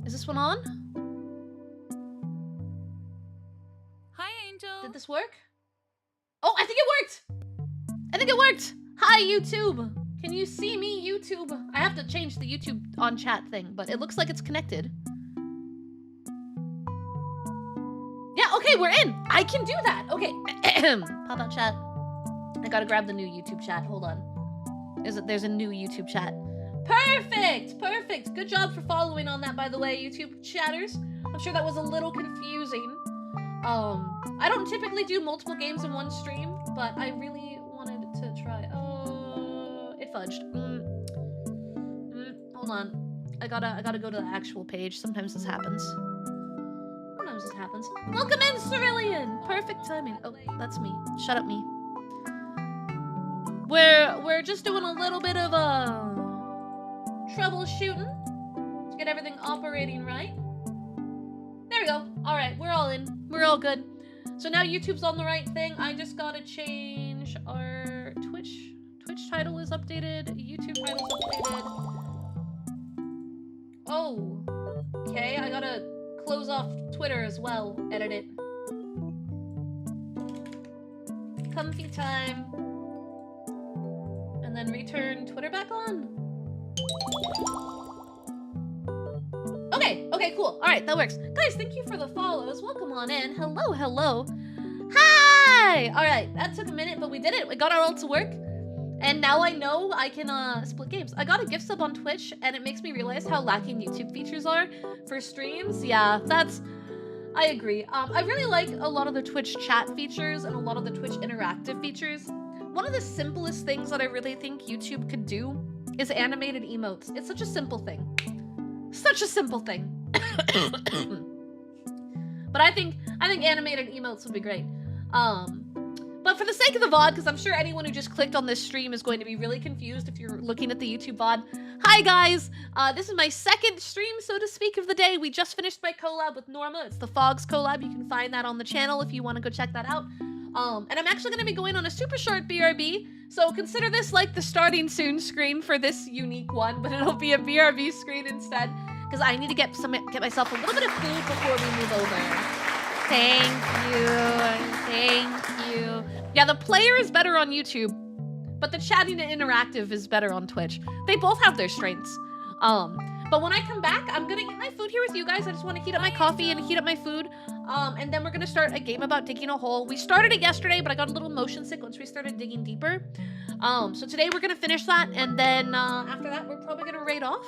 Is this one on? Hi, Angel. Did this work? Oh, I think it worked! I think it worked! Hi, YouTube! Can you see me, YouTube? I have to change the YouTube on chat thing, but it looks like it's connected. Yeah, okay, we're in! I can do that! Okay, pop out chat. I gotta grab the new YouTube chat, hold on. There's a new YouTube chat. Perfect! Perfect! Good job for following on that, by the way, YouTube chatters. I'm sure that was a little confusing. I don't typically do multiple games in one stream, but I really wanted to try. It fudged. Hold on. I gotta go to the actual page. Sometimes this happens. Sometimes this happens. Welcome in, Cerulean! Perfect timing. Oh, that's me. Shut up, me. We're just doing a little bit of troubleshooting to get everything operating right. There we go. All right, we're all in. We're all good. So now YouTube's on the right thing. I just gotta change our Twitch title is updated. YouTube title's updated. Oh, okay. I gotta close off Twitter as well. Edit it. Comfy time. And then return Twitter back on. Okay, cool. All right, that works. Guys, thank you for the follows. Welcome on in. Hello, hello. Hi! All right, that took a minute, but we did it. We got it all to work. And now I know I can split games. I got a gift sub on Twitch, and it makes me realize how lacking YouTube features are for streams. Yeah, I agree. I really like a lot of the Twitch chat features and a lot of the Twitch interactive features. One of the simplest things that I really think YouTube could do is animated emotes. It's such a simple thing. Such a simple thing. But I think animated emotes would be great. But for the sake of the VOD, because I'm sure anyone who just clicked on this stream is going to be really confused if you're looking at the YouTube VOD. Hi guys! This is my second stream, so to speak, of the day. We just finished my collab with Norma. It's the Fogs collab. You can find that on the channel if you want to go check that out. And I'm actually going to be going on a super short BRB, so consider this like the starting soon screen for this unique one, but it'll be a BRB screen instead, because I need to get myself a little bit of food before we move over. Thank you. Yeah, the player is better on YouTube, but the chatting and interactive is better on Twitch. They both have their strengths. But when I come back, I'm gonna eat my food here with you guys. I just want to heat up my coffee and heat up my food. And then we're gonna start a game about digging a hole. We started it yesterday, but I got a little motion sick once we started digging deeper. So today we're gonna finish that, and then after that, we're probably gonna raid off.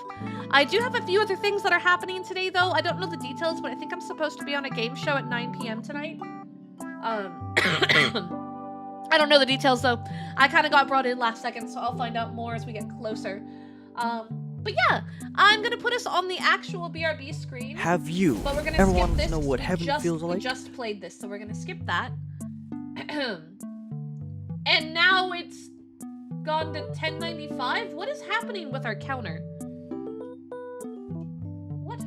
I do have a few other things that are happening today, though. I don't know the details, but I think I'm supposed to be on a game show at 9 p.m. tonight. I don't know the details, though. I kind of got brought in last second, so I'll find out more as we get closer. But yeah, I'm gonna put us on the actual BRB screen. Have you But we're gonna ever skip wanted this to know what heaven feels like? We just played this, so we're gonna skip that. And now it's gone to 1095? What is happening with our counter? What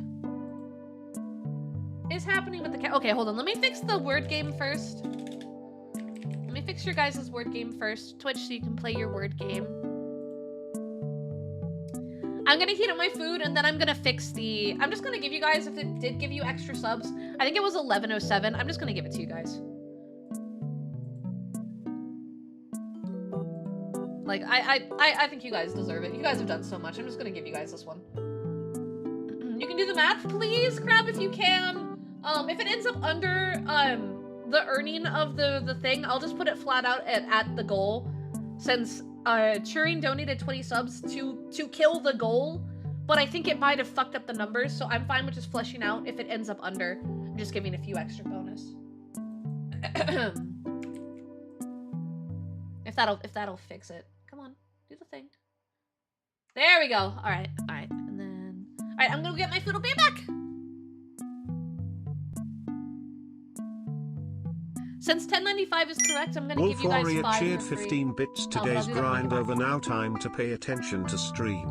is happening with the counter? Okay, hold on. Let me fix the word game first. Let me fix your guys' word game first. Twitch, so you can play your word game. I'm gonna heat up my food, and then I'm gonna fix the... I'm just gonna give you guys, if it did give you extra subs, I think it was 1107. I'm just gonna give it to you guys. Like, I think you guys deserve it. You guys have done so much. I'm just gonna give you guys this one. You can do the math, please, Crab, if you can. If it ends up under, the earning of the thing, I'll just put it flat out at the goal, since Turing donated 20 subs to kill the goal, but I think it might have fucked up the numbers, so I'm fine with just fleshing out if it ends up under, just giving a few extra bonus. if that'll fix it. Come on, do the thing. There we go. All right, and then I'm gonna go get my food. I'll be back. Since 1095 is correct, I'm gonna give you guys 5 Wolf cheered for free. 15 bits. I'll Today's do that when I grind get back. over. Now time to pay attention to stream.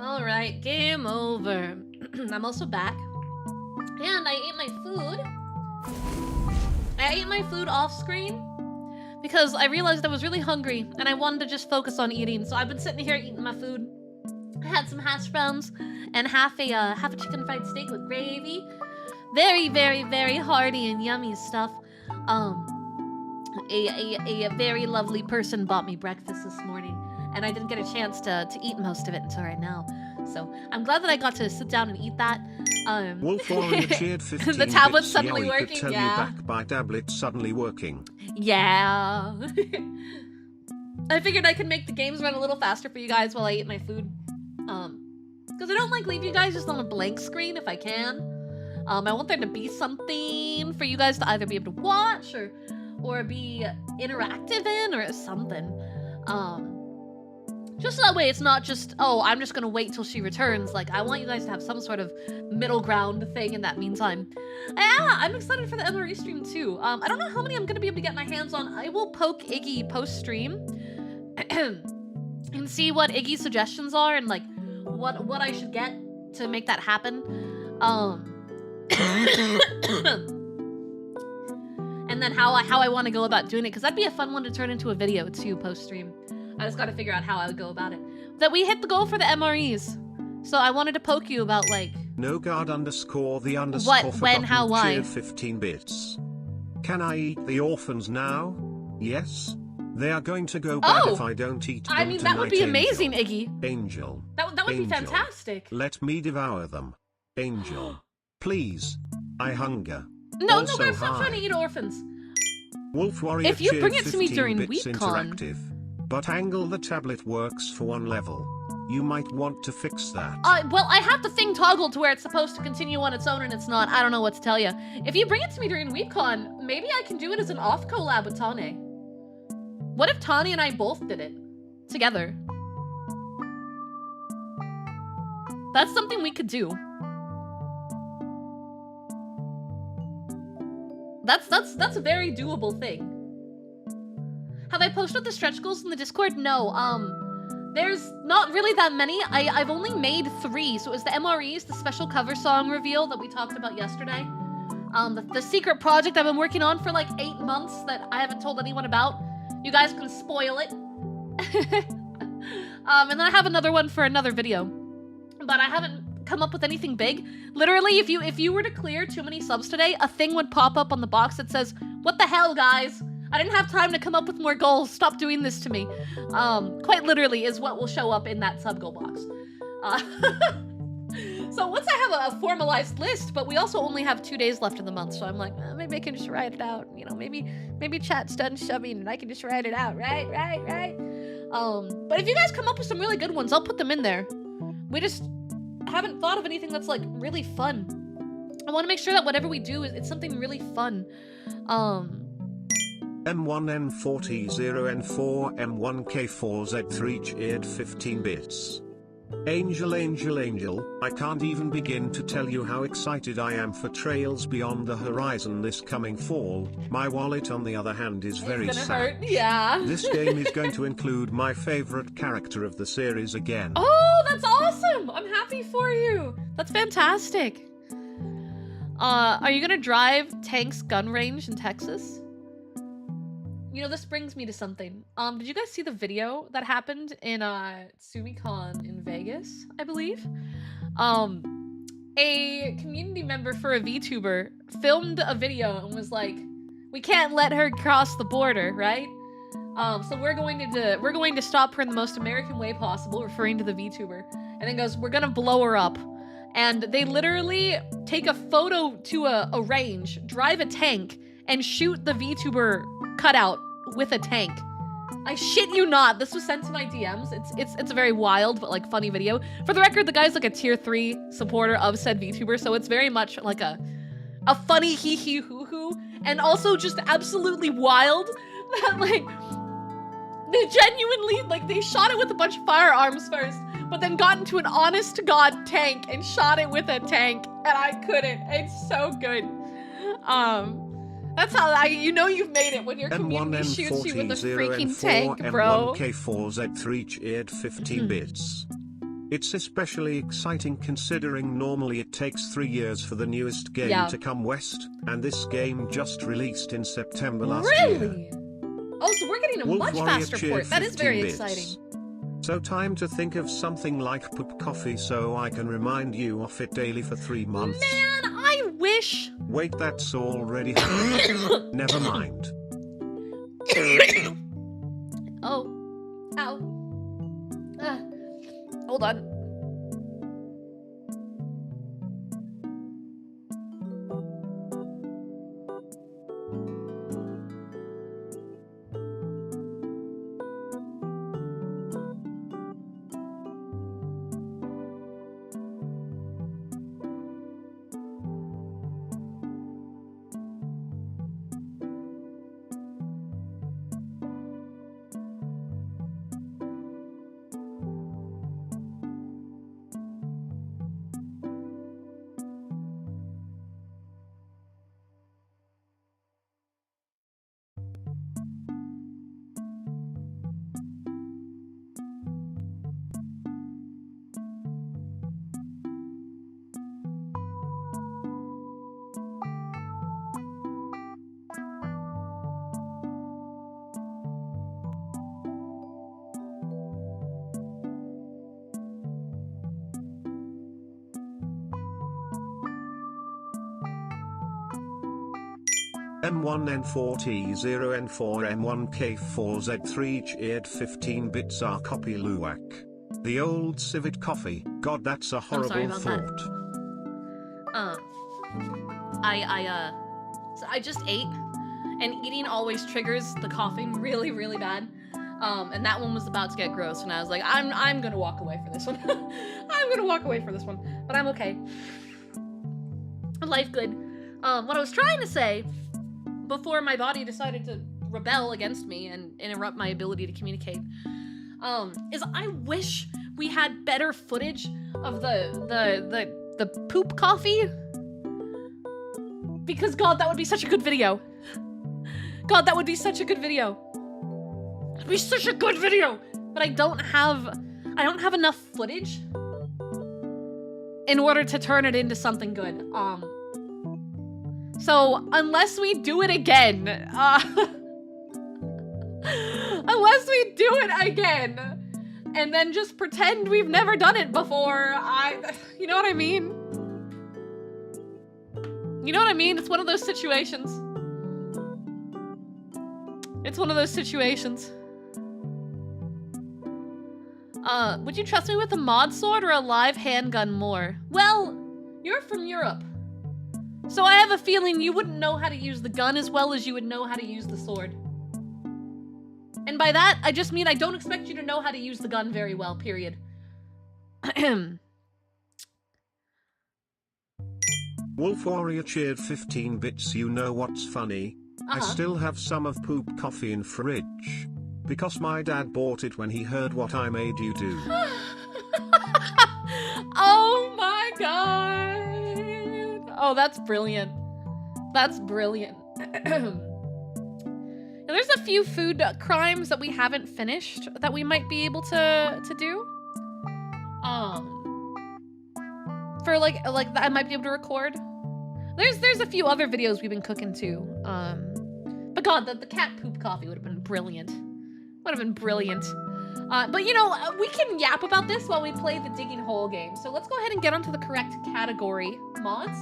All right, game over. I'm also back. And I ate my food. I ate my food off screen because I realized I was really hungry and I wanted to just focus on eating. So I've been sitting here eating my food. I had some hash browns and half a chicken fried steak with gravy. Very, very, very hearty and yummy stuff. A very lovely person bought me breakfast this morning, and I didn't get a chance to eat most of it until right now. So I'm glad that I got to sit down and eat that. Wolf Warrior cheered 15 the tablet's bits. suddenly Yowie working. could tell Yeah. you back by tablet suddenly working. Yeah. I figured I could make the games run a little faster for you guys while I eat my food. Because I don't like leave you guys just on a blank screen if I can. I want there to be something for you guys to either be able to watch or be interactive in or something. Just so that way it's not just, oh, I'm just gonna wait till she returns. Like, I want you guys to have some sort of middle ground thing in that meantime. Yeah, I'm excited for the MRE stream too. I don't know how many I'm gonna be able to get my hands on. I will poke Iggy post-stream and see what Iggy's suggestions are and like what I should get to make that happen. And then how I want to go about doing it, because that'd be a fun one to turn into a video too post-stream. I just got to figure out how I would go about it. That we hit the goal for the MREs, so I wanted to poke you about like NoGuard_the_. What, when, how, why? Cheered 15 bits. Can I eat the orphans now? Yes. They are going to go bad if I don't eat them. I mean, that would be tonight, amazing, Angel. Iggy. Angel. That would be fantastic. Let me devour them. Angel. Please. I hunger. No, Also, guys, stop hi. trying to eat orphans. Wolf Warrior If you bring cheered it to me 15 during bits WeekCon. interactive. But angle the tablet works for one level. You might want to fix that. Well, I have the thing toggled to where it's supposed to continue on its own and it's not. I don't know what to tell you. If you bring it to me during WeekCon, maybe I can do it as an off collab with Tane. What if Tani and I both did it together? That's something we could do. That's a very doable thing. Have I posted the stretch goals in the Discord? No. There's not really that many. I've only made 3. So it was the MREs, the special cover song reveal that we talked about yesterday. The secret project I've been working on for like 8 months that I haven't told anyone about. You guys can spoil it. And then I have another one for another video. But I haven't come up with anything big. Literally, if you were to clear too many subs today, a thing would pop up on the box that says, "What the hell, guys? I didn't have time to come up with more goals. Stop doing this to me." Quite literally is what will show up in that sub goal box. So once I have a formalized list, but we also only have 2 days left in the month, so I'm like, maybe I can just write it out. You know, maybe chat's done shoving and I can just write it out, right? But if you guys come up with some really good ones, I'll put them in there. We just haven't thought of anything that's like really fun. I want to make sure that whatever we do it's something really fun. M1N40N4M1K4Z3 cheered 15 bits. Angel, I can't even begin to tell you how excited I am for Trails Beyond the Horizon this coming fall. My wallet, on the other hand, is very It's gonna sad. hurt. Yeah. This game is going to include my favorite character of the series again. Oh, that's awesome! I'm happy for you. That's fantastic. Are you gonna drive Tank's gun range in Texas? You know, this brings me to something. Did you guys see the video that happened in SumiCon in Vegas, I believe? A community member for a VTuber filmed a video and was like, "We can't let her cross the border, right? So we're going to stop her in the most American way possible," referring to the VTuber. And then goes, "We're gonna blow her up." And they literally take a photo to a range, drive a tank, and shoot the VTuber cutout with a tank. I shit you not. This was sent to my DMs. It's a very wild but like funny video. For the record, the guy's like a tier 3 supporter of said VTuber, so it's very much like a funny hee hee hoo hoo, and also just absolutely wild that like they genuinely like they shot it with a bunch of firearms first, but then got into an honest to God tank and shot it with a tank, and I couldn't. It's so good. That's how you know you've made it when your community shoots you with a freaking tank, bro. M1K4Z3 cheered 15 bits. It's especially exciting considering normally it takes 3 years for the newest game to come west, and this game just released in September last year. Really? Oh, so we're getting a much faster port. That is very exciting. So time to think of something like Poop Coffee so I can remind you of it daily for 3 months. Man, I wish. Wait, that's already happened. Never mind. Oh. Ow. Hold on. M1N4T0N4M1K4Z3 cheered 15 bits R copy Luwak. The old civet coffee, god that's a horrible thought. So I just ate, and eating always triggers the coughing really, really bad. And that one was about to get gross, and I was like, I'm gonna walk away for this one. I'm gonna walk away for this one, but I'm okay. Life good. What I was trying to say before my body decided to rebel against me and interrupt my ability to communicate, is I wish we had better footage of the poop coffee. Because God, that would be such a good video. God, that would be such a good video. It'd be such a good video. But I don't have enough footage in order to turn it into something good. So unless we do it again, and then just pretend we've never done it before, you know what I mean? You know what I mean? It's one of those situations. It's one of those situations. Would you trust me with a mod sword or a live handgun more? Well, you're from Europe. So I have a feeling you wouldn't know how to use the gun as well as you would know how to use the sword. And by that, I just mean I don't expect you to know how to use the gun very well, period. Wolf Warrior cheered 15 bits. You know what's funny? I still have some of Poop Coffee in fridge. Because my dad bought it when he heard what I made you do. Oh my god. Oh, that's brilliant. That's brilliant. There's a few food crimes that we haven't finished that we might be able to do. For like I might be able to record. There's a few other videos we've been cooking too. But God, the cat poop coffee would have been brilliant. Would have been brilliant. But you know, we can yap about this while we play the digging hole game. So let's go ahead and get onto the correct category. Mods?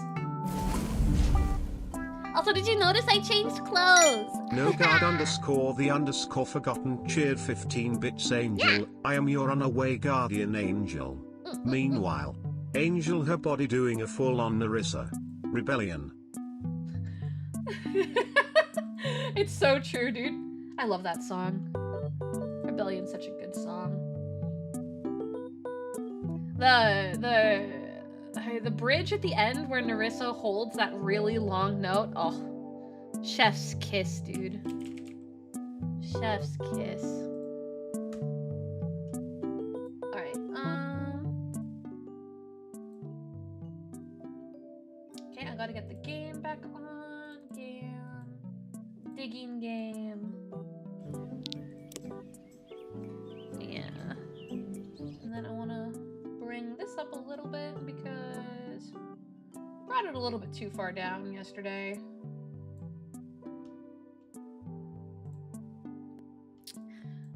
Also, did you notice I changed clothes? No guard underscore the underscore forgotten cheered 15 bits Angel. Yeah. I am your runaway guardian angel. Meanwhile, Angel her body doing a full-on Narissa. Rebellion. It's so true, dude. I love that song. Rebellion's such a good song. The bridge at the end where Narissa holds that really long note. Oh, chef's kiss, dude. Chef's kiss. Alright, okay, I gotta get the game back on. Game. Digging game. Yeah. And then I wanna a little bit too far down yesterday.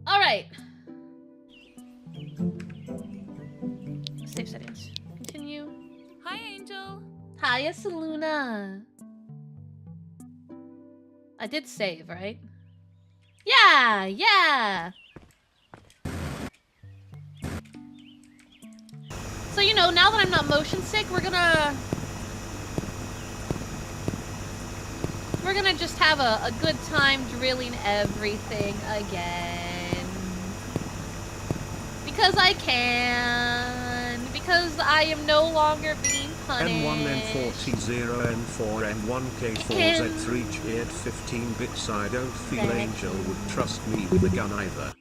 All right. Save settings. Continue. Hi, Angel. Hiya, Saluna. I did save, right? Yeah, yeah. So, you know, now that I'm not motion sick, we're gonna just have a good time drilling everything again. Because I can. Because I am no longer being punished. N1, N40, 0, N4, N1K4, Z3, cheered 15 bits. I don't feel Angel would trust me with a gun either.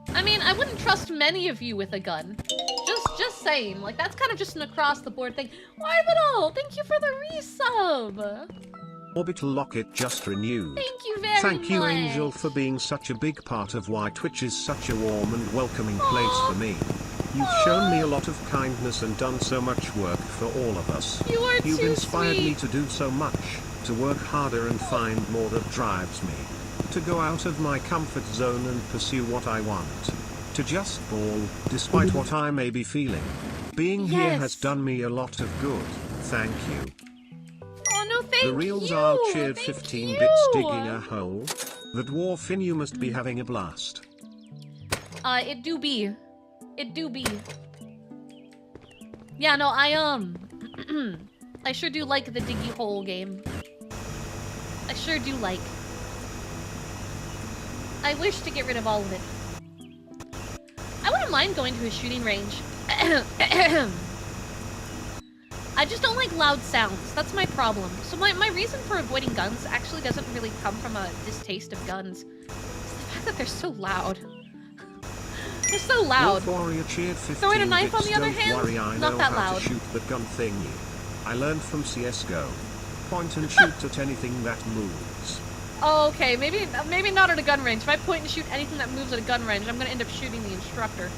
I mean, I wouldn't trust many of you with a gun. Just saying. Like, that's kind of just an across-the-board thing. Orbital, thank you for the resub! Orbital Locket just renewed. Thank you very much. Thank you, Angel, for being such a big part of why Twitch is such a warm and welcoming place for me. You've shown me a lot of kindness and done so much work for all of us. You've inspired me to do so much, to work harder and find more that drives me. To go out of my comfort zone and pursue what I want. To just ball, despite what I may be feeling. Being here has done me a lot of good. Thank you. Oh no, thank you! The reels are cheered 15 bits digging a hole. The dwarf in you must be having a blast. It do be. It do be. Yeah, no, I I sure do like the diggy hole game. I sure do like. I wish to get rid of all of it. I wouldn't mind going to a shooting range. I just don't like loud sounds. That's my problem. So my reason for avoiding guns actually doesn't really come from a distaste of guns. It's the fact that they're so loud. They're so loud. Throwing a knife on the other hand, not that loud. To shoot the gun thingy. I learned from CSGO. Point and shoot at anything that moves. Oh, okay, maybe not at a gun range. If I point and shoot anything that moves at a gun range, I'm gonna end up shooting the instructor.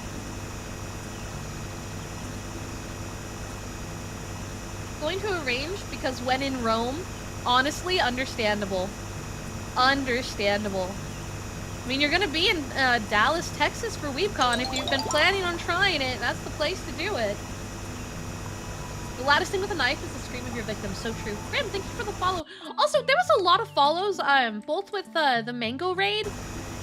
Going to a range because when in Rome, honestly, understandable. Understandable. I mean, you're gonna be in Dallas, Texas for WeebCon. If you've been planning on trying it, that's the place to do it. The loudest thing with a knife is the scream of your victim. So true. Grim, thank you for the follow. Also, there was a lot of follows, both with the Mango raid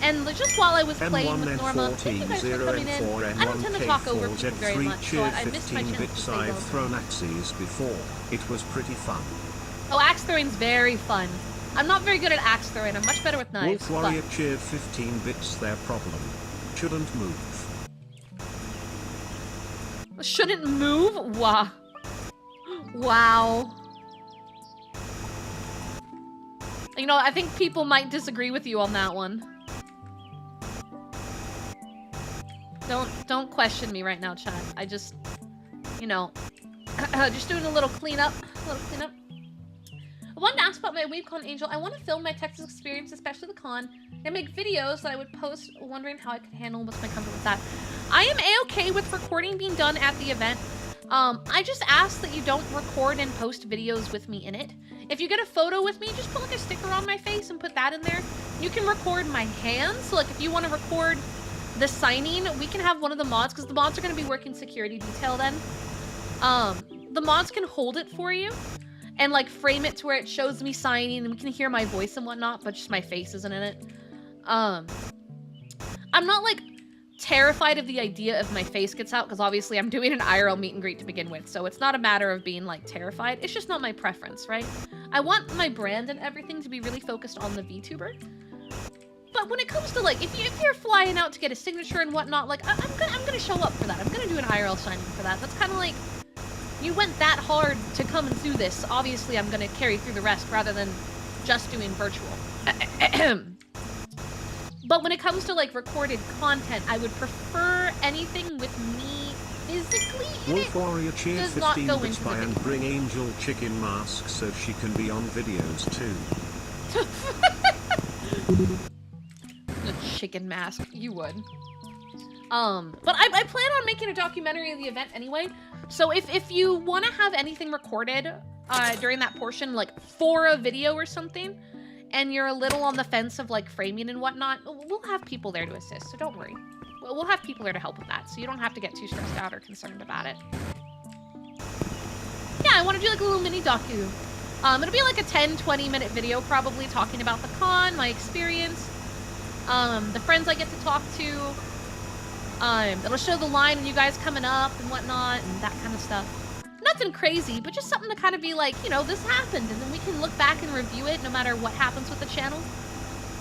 and just while I was playing with Norma. Thank you guys for coming in. I don't tend to talk over people very much, so I missed my chance to say I've thrown axes before. It was pretty fun. Oh, axe throwing's very fun. I'm not very good at axe throwing. I'm much better with knives. Wolf Warrior cheered 15 bits. Their problem. Shouldn't move. Shouldn't move? Wow. Wow. You know, I think people might disagree with you on that one. Don't question me right now, chat. I just, you know, just doing a little cleanup. I wanted to ask about my WeebCon, Angel. I want to film my Texas experience, especially the con, and make videos that I would post, wondering how I could handle what's my comfort with that. I am A-okay with recording being done at the event. I just ask that you don't record and post videos with me in it. If you get a photo with me, just put like a sticker on my face and put that in there. You can record my hands. So like if you want to record the signing, we can have one of the mods, because the mods are going to be working security detail then. The mods can hold it for you and like frame it to where it shows me signing and we can hear my voice and whatnot, but just my face isn't in it. I'm not like terrified of the idea if my face gets out, because obviously I'm doing an IRL meet and greet to begin with, so it's not a matter of being like terrified. It's just not my preference, right? I want my brand and everything to be really focused on the VTuber. But when it comes to like, if you're flying out to get a signature and whatnot, like I'm gonna show up for that. I'm gonna do an IRL signing for that. That's kind of like, you went that hard to come and do this. Obviously, I'm gonna carry through the rest rather than just doing virtual. But when it comes to like recorded content, I would prefer anything with me physically in it. Wolf Warrior cheered does not 15 go bits into by the and video. bring Angel chicken mask so she can be on videos too. The chicken mask, you would. But I plan on making a documentary of the event anyway. So if you want to have anything recorded during that portion, like for a video or something, and you're a little on the fence of like framing and whatnot, we'll have people there to assist, so don't worry. We'll have people there to help with that, so you don't have to get too stressed out or concerned about it. Yeah, I want to do like a little mini docu. It'll be like a 10-20 minute video probably talking about the con, my experience, the friends I get to talk to. It'll show the line and you guys coming up and whatnot and that kind of stuff. Nothing crazy, but just something to kind of be like, you know, this happened, and then we can look back and review it no matter what happens with the channel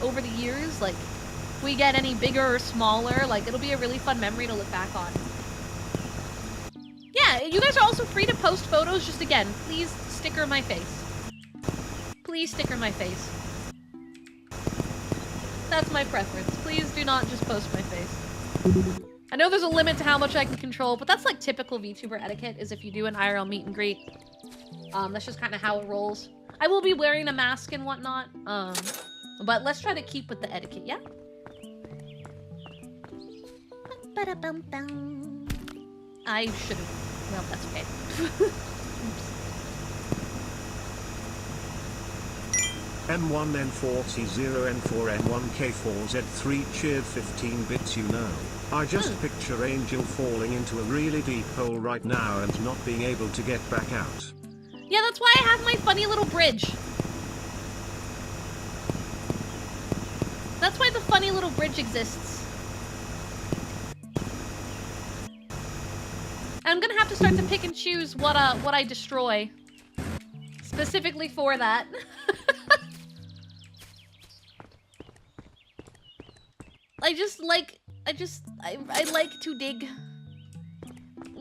over the years. Like, if we get any bigger or smaller, like, it'll be a really fun memory to look back on. Yeah, you guys are also free to post photos. Just again, please sticker my face. Please sticker my face. That's my preference. Please do not just post my face. I know there's a limit to how much I can control, but that's like typical VTuber etiquette, is if you do an IRL meet and greet. That's just kind of how it rolls. I will be wearing a mask and whatnot, but let's try to keep with the etiquette, yeah? I should have... Well, that's okay. Oops. M1, N40, N4, N1K4, Z3 cheered 15 bits, you know. I just picture Angel falling into a really deep hole right now and not being able to get back out. Yeah, that's why I have my funny little bridge. That's why the funny little bridge exists. I'm gonna have to start to pick and choose what I destroy. Specifically for that. I like to dig.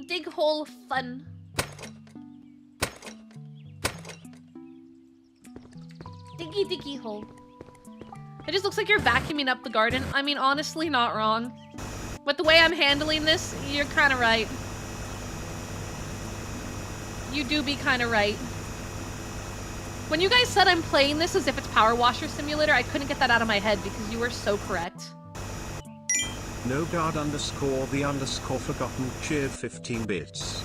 Dig hole fun. Diggy diggy hole. It just looks like you're vacuuming up the garden. I mean, honestly, not wrong. But the way I'm handling this, you're kind of right. You do be kind of right. When you guys said I'm playing this as if it's Power Washer Simulator, I couldn't get that out of my head because you were so correct. NoGuard_the_forgotten cheered 15 bits.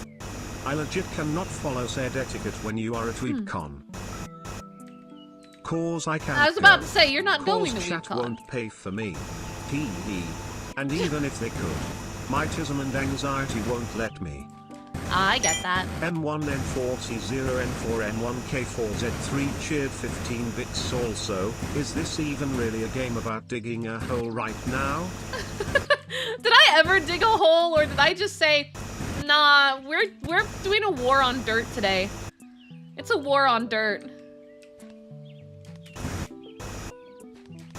I legit cannot follow said etiquette when you are at WeebCon. Cause I can't. I was about to say, you're not going to chat WeebCon. won't pay for me. Hee. And even if they could, my tism and anxiety won't let me. I get that. M1, N40, N4, N1K4, Z3 cheered 15 bits also. Is this even really a game about digging a hole right now? Did I ever dig a hole, or did I just say, nah, we're doing a war on dirt today. It's a war on dirt.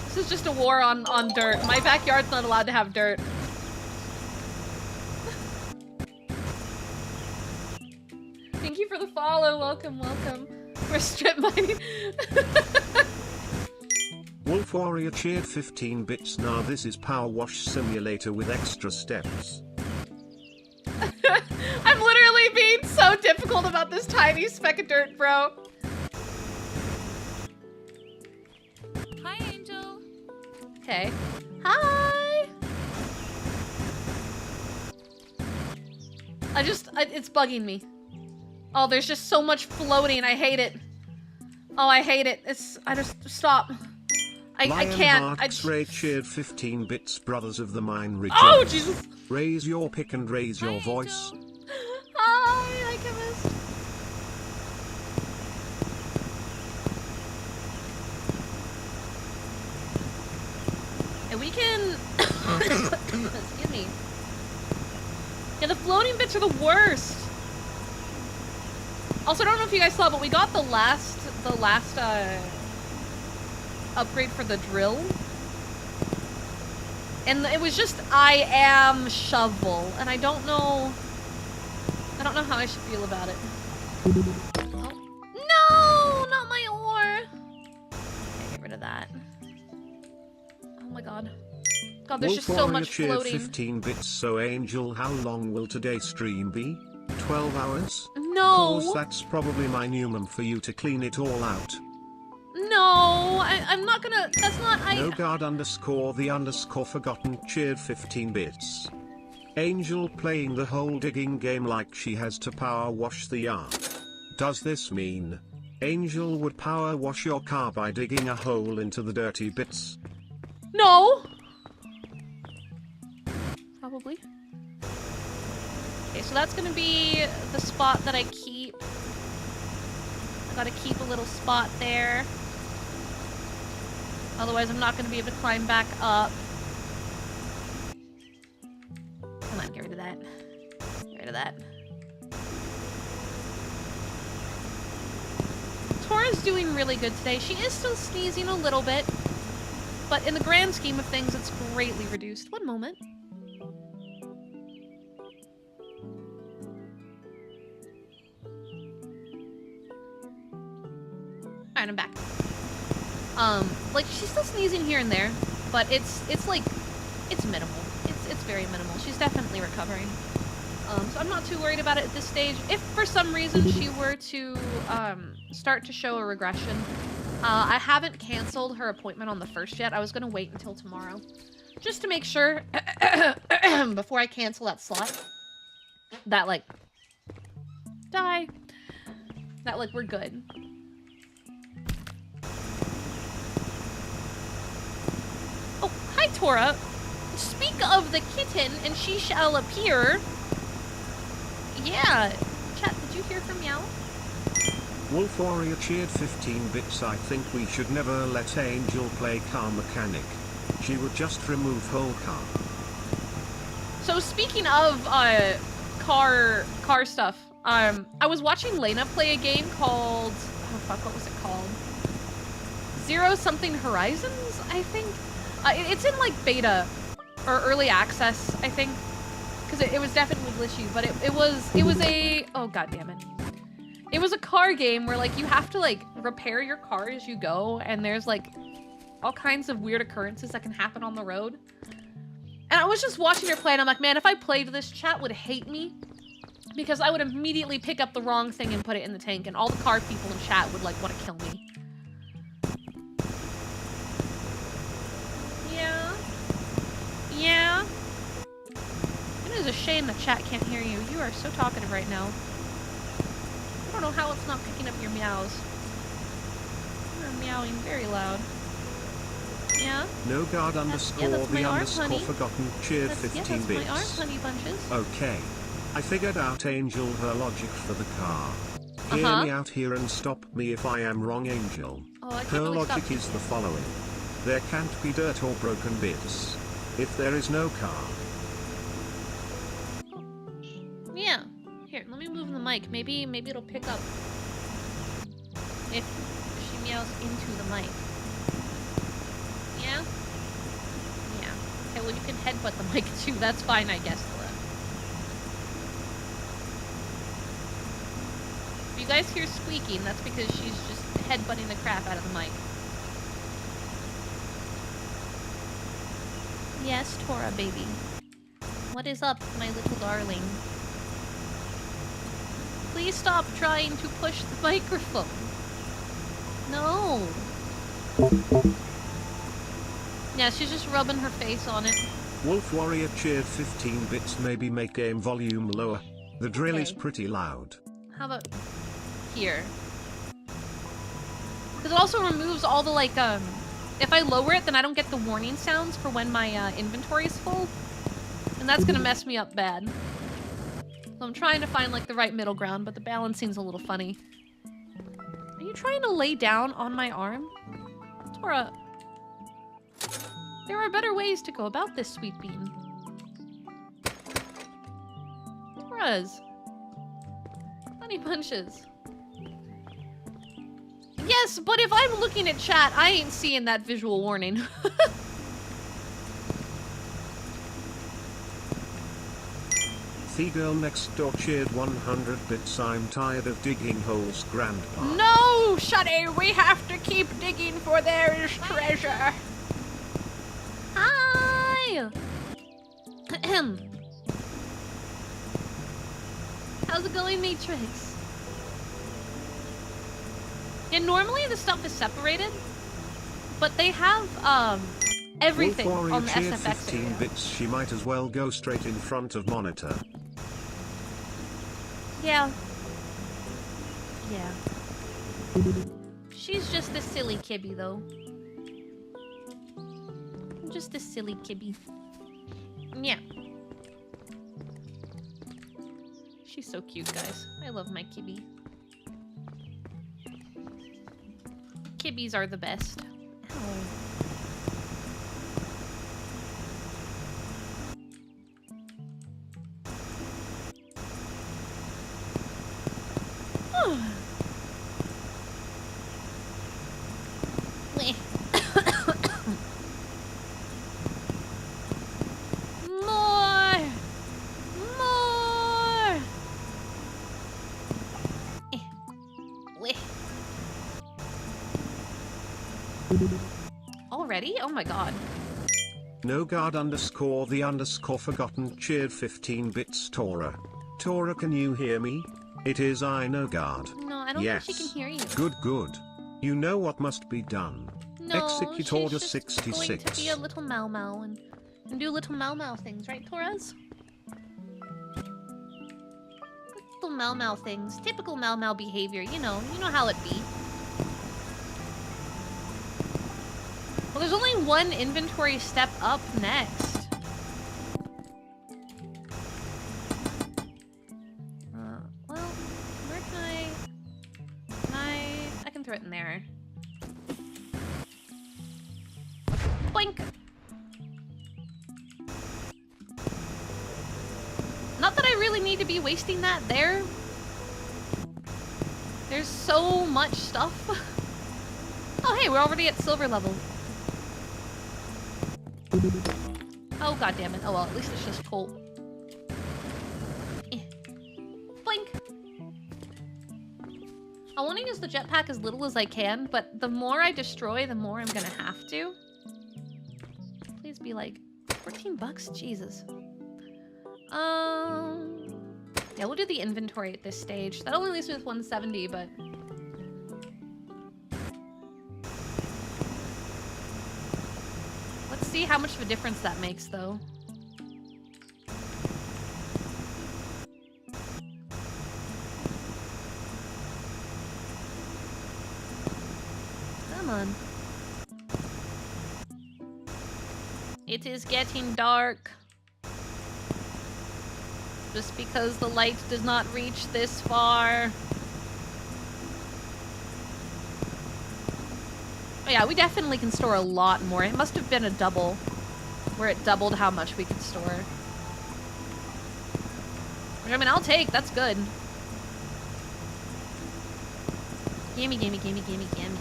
This is just a war on dirt. My backyard's not allowed to have dirt. Thank you for the follow. Welcome, welcome. We're strip mining. Wolf Warrior cheered 15 bits. Now this is Power Wash Simulator with extra steps. I'm literally being so difficult about this tiny speck of dirt, bro. Hi, Angel. Okay. Hi! It's bugging me. Oh, there's just so much floating. I hate it. Oh, I hate it. Stop. I can't. Ray cheered 15 bits. Brothers of the Mine rejoice. Oh, Jesus. Raise your pick and raise your voice. Hi, Chemist. And we can... Excuse me. Yeah, the floating bits are the worst. Also, I don't know if you guys saw, but we got the last upgrade for the drill. And it was just, I am shovel. And I don't know how I should feel about it. Oh. No, not my ore. Okay, get rid of that. Oh my god. God, there's just so much floating. 15 bits. So Angel, how long will today's stream be? 12 hours? No. Cause that's probably my minimum for you to clean it all out. No, I'm not gonna, that's not, NoGuard_the_forgotten cheered 15 bits. Angel playing the whole digging game like she has to power wash the yard. Does this mean Angel would power wash your car by digging a hole into the dirty bits? No. Probably. Okay, so that's gonna be the spot that I keep. I gotta keep a little spot there. Otherwise, I'm not gonna be able to climb back up. Come on, get rid of that. Get rid of that. Tora's doing really good today. She is still sneezing a little bit, but in the grand scheme of things, it's greatly reduced. One moment. Alright, I'm back. Like, she's still sneezing here and there, but it's like, it's minimal. It's very minimal. She's definitely recovering. So I'm not too worried about it at this stage. If for some reason she were to, start to show a regression, I haven't canceled her appointment on the 1st yet. I was gonna wait until tomorrow. Just to make sure, before I cancel that slot, that, like, that, like, we're good. Oh, hi, Tora. Speak of the kitten, and she shall appear. Yeah. Chat, did you hear from Meow? Wolf Warrior cheered 15 bits. I think we should never let Angel play car mechanic. She would just remove whole car. So speaking of car stuff, I was watching Lena play a game called, oh fuck, what was it called? Zero something Horizons, I think. It's in like beta or early access, I think, because it was definitely glitchy. But it was a, oh god damn it. It was a car game where, like, you have to, like, repair your car as you go, and there's, like, all kinds of weird occurrences that can happen on the road. And I was just watching her play, and I'm like, man, if I played this, chat would hate me, because I would immediately pick up the wrong thing and put it in the tank, and all the car people in chat would, like, want to kill me. Yeah. Yeah. It is a shame that chat can't hear you. You are so talkative right now. I don't know how it's not picking up your meows. You're meowing very loud. Yeah? No guard underscore that's my the arm, underscore honey. forgotten cheered That's 15 bits. my arm, honey bunches. Okay. I figured out Angel her logic for the car. Hear me out here and stop me if I am wrong, Angel. Oh, I can't Her really logic stop is the following. There can't be dirt or broken bits if there is no car. Yeah. Here, let me move the mic. Maybe it'll pick up if she meows into the mic. Yeah? Yeah. Okay, well you can headbutt the mic too. That's fine, I guess, Laura. If you guys hear squeaking, that's because she's just headbutting the crap out of the mic. Yes, Tora, baby. What is up, my little darling? Please stop trying to push the microphone. No. Yeah, she's just rubbing her face on it. Wolf Warrior cheered 15 bits. Maybe make game volume lower. The drill is Okay. pretty loud. How about here? Because it also removes all the, like, if I lower it, then I don't get the warning sounds for when my inventory is full. And that's gonna mess me up bad. So I'm trying to find, like, the right middle ground, but the balancing's a little funny. Are you trying to lay down on my arm? Tora. There are better ways to go about this, sweet bean. Toras. Honey bunches. Yes, but if I'm looking at chat, I ain't seeing that visual warning. The girl next door cheered 100 bits. I'm tired of digging holes, Grandpa. No, Shuddy, we have to keep digging for there is treasure. Hi. How's it going, Matrix? Yeah, normally the stuff is separated, but they have everything Wolf Warrior on the cheered SFX 15 area. bits. She might as well go straight in front of monitor. Yeah. Yeah. She's just a silly kibby, though. Just a silly kibby. Yeah. She's so cute, guys. I love my kibby. Kibbies are the best. Ow. Meh. More! More! Weh. Already? Oh my god. No guard underscore the underscore forgotten cheered 15 bits Tora. Tora, can you hear me? It is I no guard. No, I don't Yes. think she can hear you. Good, good. You know what must be done. No, Execute she's order just going to 66. be a little Mau Mau and do little Mau Mau things, right, Torres? Little Mau Mau things. Typical Mau Mau behavior, you know how it be. Well, there's only one inventory step up next. Well, where can I can throw it in there. Boink! Not that I really need to be wasting that there. There's so much stuff. Oh hey, we're already at silver level. Oh god damn it. Oh well, at least it's just coal. Boink! I want to use the jetpack as little as I can, but the more I destroy, the more I'm gonna have to. Please be like 14 bucks? Jesus. Yeah, we'll do the inventory at this stage. That only leaves me with 170, but... Let's see how much of a difference that makes, though. Come on. It is getting dark. Just because the light does not reach this far. Oh yeah, we definitely can store a lot more. It must have been a double, where it doubled how much we could store. Which, I mean, I'll take. That's good. Gimme, gimme, gimme, gimme, gimme.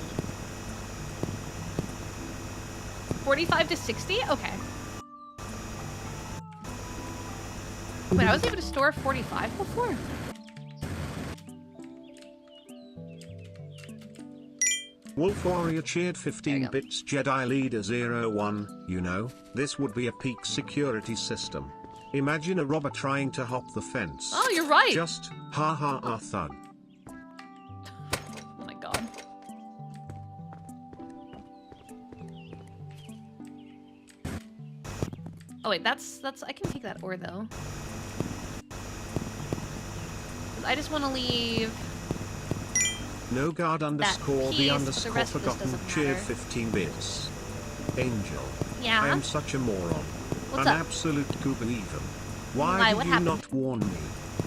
45 to 60? Okay. Wait, I was able to store 45 before? Wolf Warrior cheered 15 bits Jedi Leader 01. You know, this would be a peak security system. Imagine a robber trying to hop the fence. Oh, you're right. Just ha ha ha thud. Oh my god. Oh wait, that's I can take that ore though. I just want to leave. No guard underscore piece, the the underscore rest of this forgotten doesn't cheered matter. 15 bits. Angel. Yeah? I am such a moron. What's An up? absolute goober even. Why Why? did What you happened? not warn me?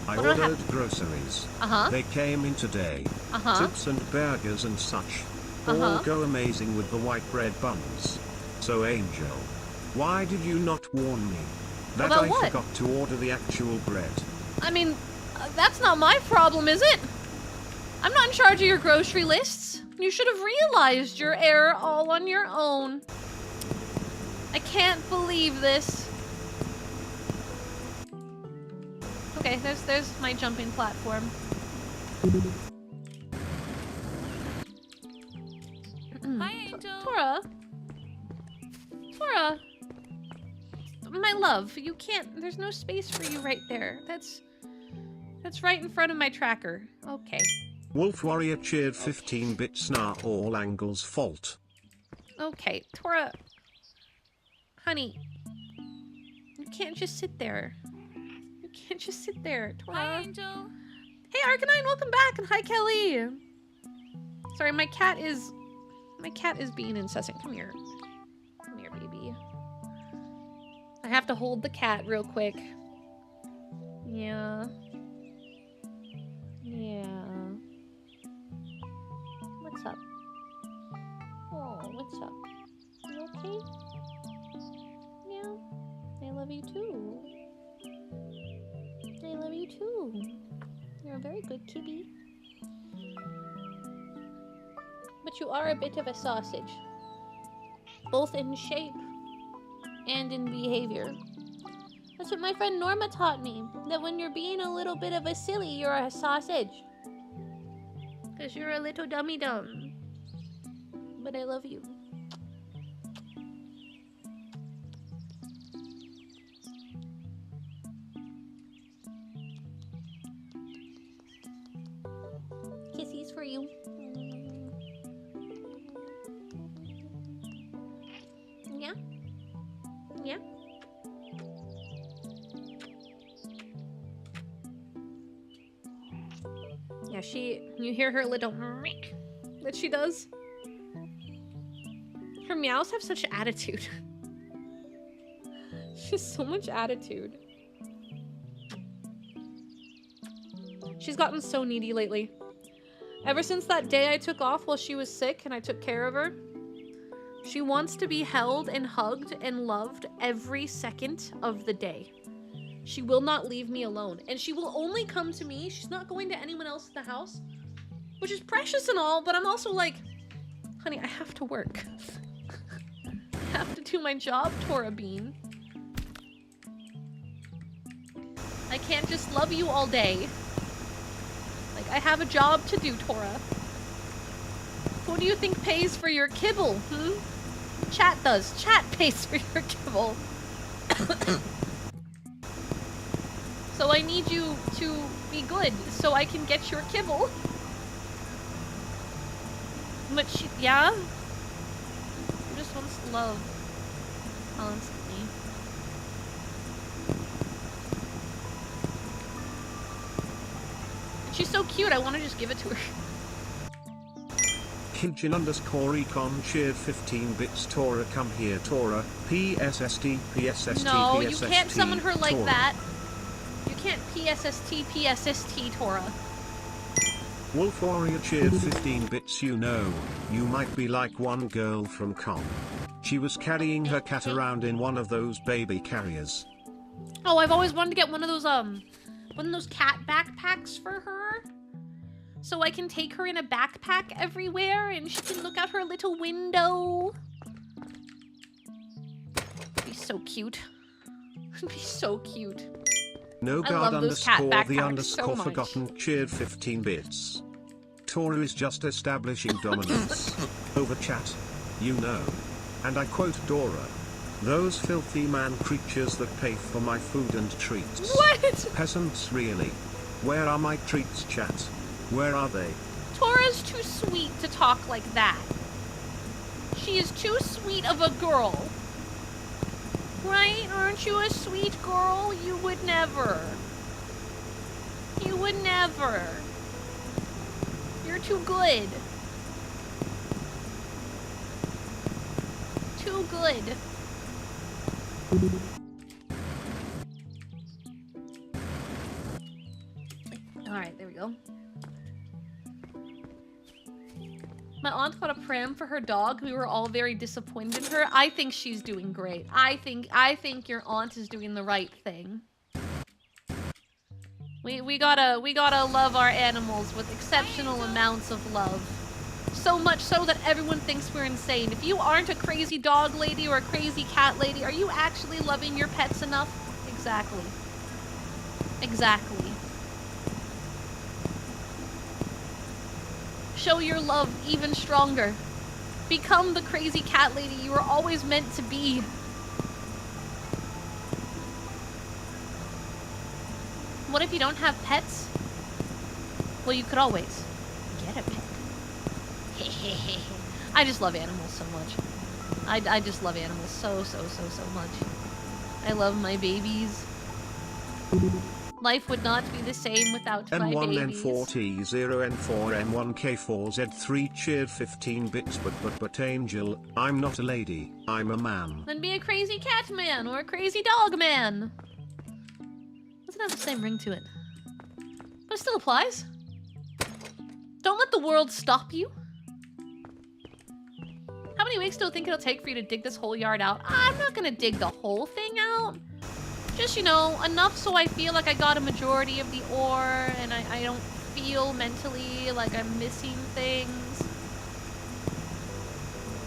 I What ordered happened? groceries. Uh-huh. They came in today. Uh-huh. Soups and burgers and such. All Uh-huh. go amazing with the white bread buns. So Angel, why did you not warn me? That About I what? forgot to order the actual bread. I mean, that's not my problem, is it? I'm not in charge of your grocery lists. You should have realized your error all on your own. I can't believe this. Okay, there's my jumping platform. Hi, Angel. Tora. Tora. My love, you can't. There's no space for you right there. That's right in front of my tracker. Okay. Wolf Warrior cheered 15 bits. Nah, all angles fault. Okay, Tora. Honey, you can't just sit there. You can't just sit there, Tora. Hi, Angel. Hey, Arcanine, welcome back, and hi, Kelly. Sorry, my cat is being incessant. Come here. Come here, baby. I have to hold the cat real quick. Yeah. Yeah. What's up? Oh, what's up? You okay? Yeah. I love you too. I love you too. You're a very good kitty. But you are a bit of a sausage. Both in shape and in behavior. That's what my friend Norma taught me. That when you're being a little bit of a silly, you're a sausage. Because you're a little dummy dumb. But I love you. Kissies for you. Yeah? Yeah? Yeah, you hear her little that she does? Her meows have such attitude. She has so much attitude. She's gotten so needy lately. Ever since that day I took off while she was sick and I took care of her, she wants to be held and hugged and loved every second of the day. She will not leave me alone. And she will only come to me. She's not going to anyone else in the house. Which is precious and all, but I'm also like, honey, I have to work. I have to do my job, Tora Bean. I can't just love you all day. Like, I have a job to do, Tora. Who do you think pays for your kibble, Chat does. Chat pays for your kibble. So I need you to be good so I can get your kibble. But she, yeah? She just wants love. Constantly. And she's so cute, I want to just give it to her. Kijin _ Econ cheered 15 bits. Tora, come here, Tora. PSST, PSST, No, PSST, you can't summon her like Tora. that. You can't PSST, PSST, Tora. Wolf Warrior cheered 15 bits. You know, you might be like one girl from Com. She was carrying her cat around in one of those baby carriers. Oh, I've always wanted to get one of those cat backpacks for her. So I can take her in a backpack everywhere and she can look out her little window. Be so cute. Be so cute. No I guard love those cat _ the backpacks so _ much. forgotten cheered 15 bits. Tora is just establishing dominance over chat, you know. And I quote Dora. Those filthy man creatures that pay for my food and treats. What? Peasants really. Where are my treats, chat? Where are they? Tora's too sweet to talk like that. She is too sweet of a girl. Right? Aren't you a sweet girl? You would never. You would never. You're too good. Too good. Alright, there we go. My aunt got a pram for her dog. We were all very disappointed in her. I think she's doing great. I think your aunt is doing the right thing. We gotta love our animals with exceptional amounts of love. So much so that everyone thinks we're insane. If you aren't a crazy dog lady or a crazy cat lady, are you actually loving your pets enough? Exactly. Exactly. Show your love even stronger. Become the crazy cat lady you were always meant to be. What if you don't have pets? Well, you could always get a pet. I just love animals so much. I just love animals so much. I love my babies. Life would not be the same without my babies. N1N4T0N4N1K4Z3 cheered 15 bits but Angel, I'm not a lady, I'm a man. Then be a crazy cat man or a crazy dog man. Doesn't have the same ring to it. But it still applies. Don't let the world stop you. How many weeks do you think it'll take for you to dig this whole yard out? I'm not gonna dig the whole thing out. Just, you know, enough so I feel like I got a majority of the ore and I don't feel mentally like I'm missing things.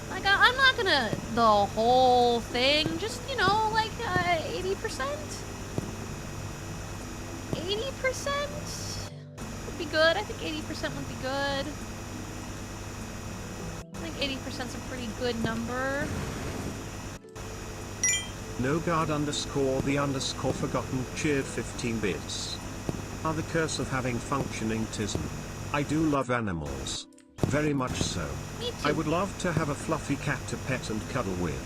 Like, I'm not gonna the whole thing, just, you know, like 80%? 80% would be good. I think 80% would be good. I think 80% is a pretty good number. NoGuard_the_forgotten cheered 15 bits. Are the curse of having functioning tism. I do love animals. Very much so. Me too. I would love to have a fluffy cat to pet and cuddle with.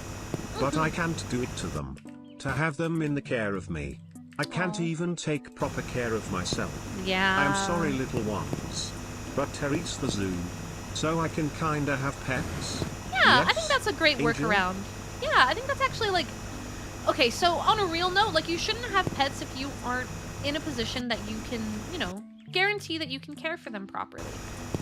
But I can't do it to them. To have them in the care of me. I can't even take proper care of myself. Yeah. I'm sorry, little ones. But Terry's the zoo. So I can kinda have pets. Yeah, Yes, I think that's a great Angel? workaround. Yeah, I think that's actually like... Okay, so on a real note, like, you shouldn't have pets if you aren't in a position that you can, you know, guarantee that you can care for them properly.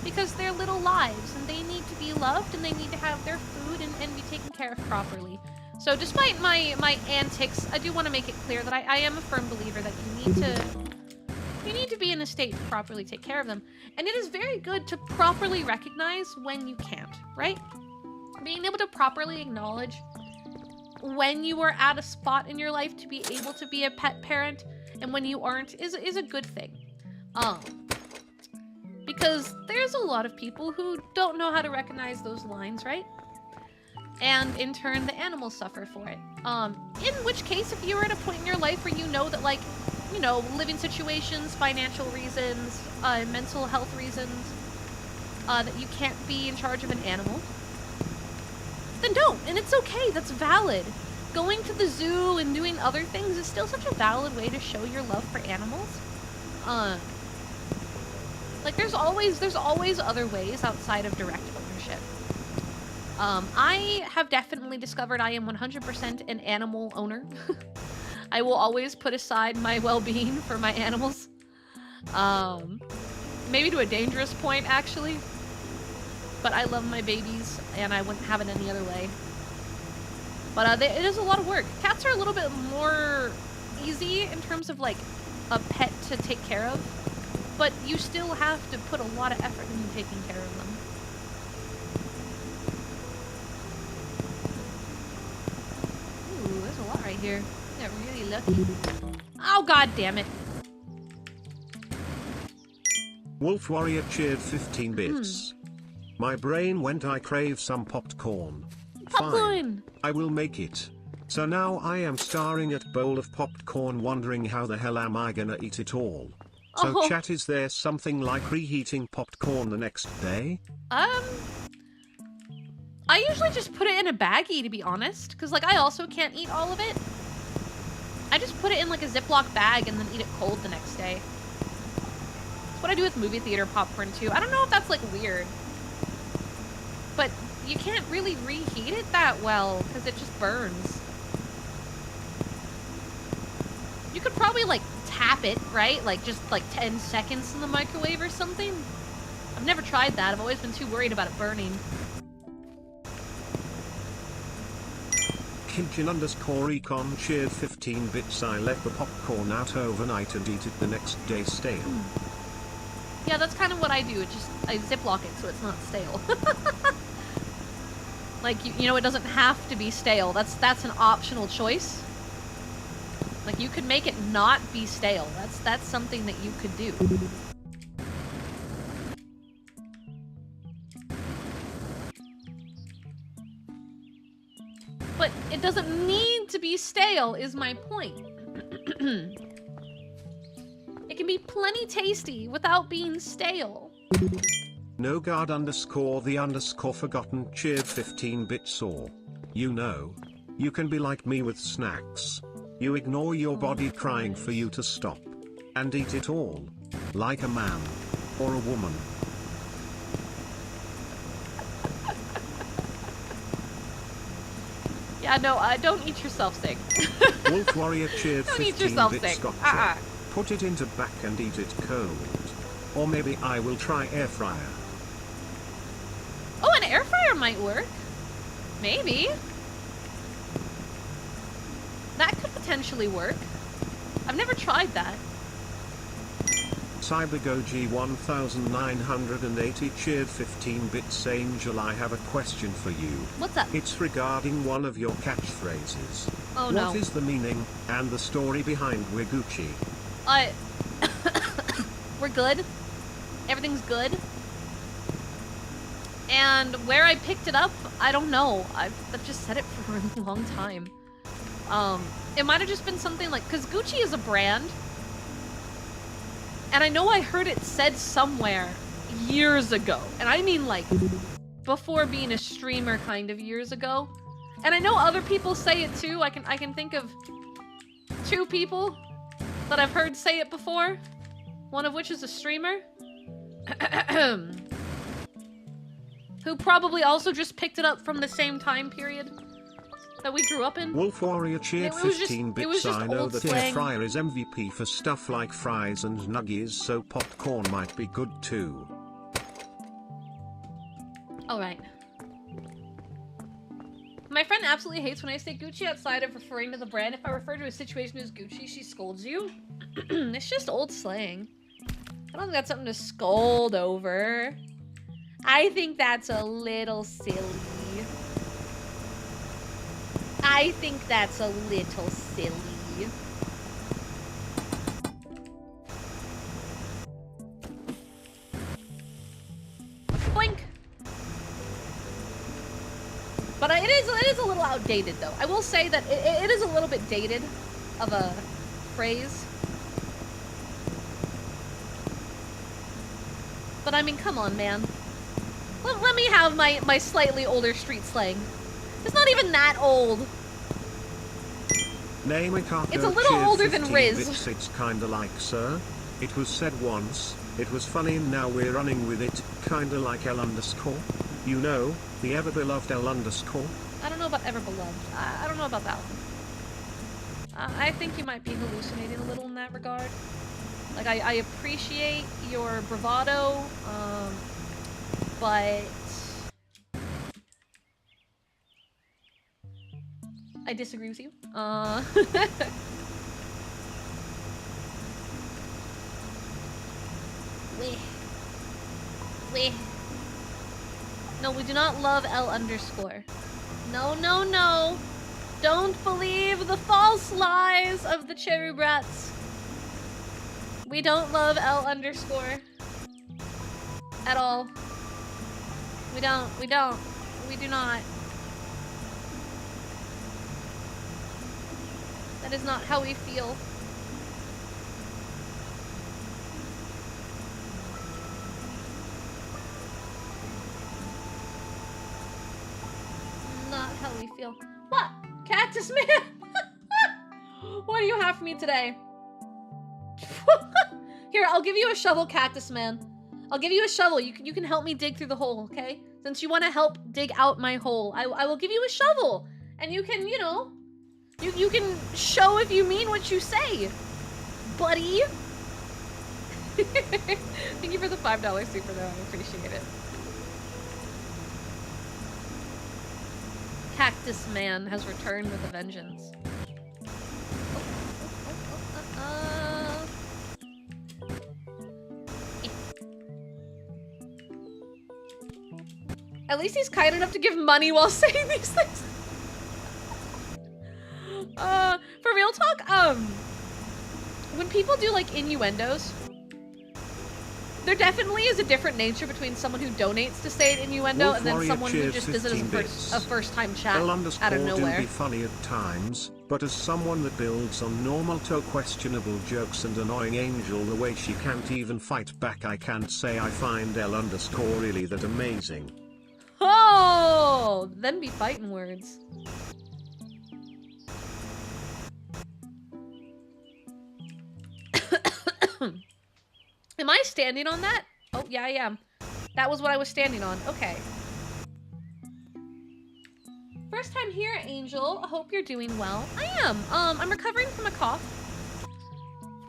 Because they're little lives, and they need to be loved, and they need to have their food and be taken care of properly. So despite my antics, I do want to make it clear that I am a firm believer that you need to be in a state to properly take care of them. And it is very good to properly recognize when you can't, right? Being able to properly acknowledge when you are at a spot in your life to be able to be a pet parent and when you aren't is a good thing. Because there's a lot of people who don't know how to recognize those lines, right? And in turn, the animals suffer for it. In which case, if you're at a point in your life where you know that, like, you know, living situations, financial reasons, mental health reasons, that you can't be in charge of an animal, then don't. And it's okay. That's valid. Going to the zoo and doing other things is still such a valid way to show your love for animals. Like, there's always other ways outside of direct ownership. I have definitely discovered I am 100% an animal owner. I will always put aside my well-being for my animals. Maybe to a dangerous point, actually. But I love my babies, and I wouldn't have it any other way. But it is a lot of work. Cats are a little bit more easy in terms of, like, a pet to take care of. But you still have to put a lot of effort into taking care of them. Ooh, there's a lot right here. I got really lucky. Oh, god damn it. Wolf Warrior cheered 15 bits. My brain went, I crave some popcorn. Popcorn! Fine, I will make it. So now I am staring at bowl of popcorn wondering how the hell am I gonna eat it all. So Oh. chat, is there something like reheating popcorn the next day? I usually just put it in a baggie, to be honest. Because, like, I also can't eat all of it. I just put it in, like, a Ziploc bag and then eat it cold the next day. That's what I do with movie theater popcorn, too. I don't know if that's, like, weird. But you can't really reheat it that well, because it just burns. You could probably, like, tap it, right? Like, just, like, 10 seconds in the microwave or something. I've never tried that. I've always been too worried about it burning. Kinchin_econ cheered 15 bits. I let the popcorn out overnight and eat it the next day stale. Yeah, that's kind of what I do. It just, I Ziploc it so it's not stale. Like, you know, it doesn't have to be stale. That's an optional choice. Like, you could make it not be stale. That's something that you could do. But it doesn't need to be stale, is my point. It can be plenty tasty without being stale. NoGuard_the_forgotten cheered 15 bits. Or You know, you can be like me with snacks. You ignore your body crying for you to stop. And eat it all. Like a man. Or a woman. Yeah, no, don't eat yourself sick. Wolf Warrior cheered Don't eat 15 yourself bits sick. gotcha. Put it into back and eat it cold. Or maybe I will try air fryer. Oh, an air fryer might work. Maybe. That could potentially work. I've never tried that. CyberGoG 1980 cheered 15 bits. Angel, I have a question for you. What's up? It's regarding one of your catchphrases. Oh no. What is the meaning and the story behind We're Gucci? We're good. Everything's good. And where I picked it up, I don't know. I've just said it for a really long time. It might have just been something like, because Gucci is a brand. And I know I heard it said somewhere years ago. And I mean like before being a streamer kind of years ago. And I know other people say it too. I can think of 2 people that I've heard say it before. One of which is a streamer. Who probably also just picked it up from the same time period that we grew up in. Wolf Warrior cheered It was just- 15 it was bits. just I know old that slang. air fryer is MVP for stuff like fries and nuggies, so popcorn might be good too. Alright. My friend absolutely hates when I say Gucci outside of referring to the brand. If I refer to a situation as Gucci, she scolds you. It's just old slang. I don't think that's something to scold over. I think that's a little silly. I think that's a little silly. Boink! But it is a little outdated, though. I will say that it is a little bit dated of a phrase. But I mean, come on, man. Let me have my slightly older street slang. It's not even that old. Name a cargo It's a little cheered older than 15 Riz. bits. It's kinda like, sir. It was said once, it was funny and now we're running with it, kinda like L underscore. You know, the ever beloved L underscore. I don't know about ever beloved. I don't know about that one. I think you might be hallucinating a little in that regard. Like, I appreciate your bravado, but I disagree with you. No, we do not love L underscore. No, no, no. Don't believe the false lies of the cherry brats. We don't love L underscore. At all. We don't. We do not. That is not how we feel. Not how we feel. What? Cactus Man? What do you have for me today? Here, I'll give you a shovel, Cactus Man. I'll give you a shovel. You can help me dig through the hole, okay? Since you want to help dig out my hole, I will give you a shovel. And you can, you know, you can show if you mean what you say, buddy. Thank you for the $5 super, though. I appreciate it. Cactus Man has returned with a vengeance. At least he's kind enough to give money while saying these things. For real talk, when people do like innuendos, there definitely is a different nature between someone who donates to say an innuendo Wolf and then Warrior someone who cheered just does it 15 as a first-time chat L out underscore of do nowhere. be funny at times, but as someone that builds on normal to questionable jokes and annoying Angel the way she can't even fight back, I can't say I find L underscore really that amazing. Oh, then be fighting words. Am I standing on that? Oh, yeah, I am. That was what I was standing on. Okay. First time here, Angel. I hope you're doing well. I am. I'm recovering from a cough.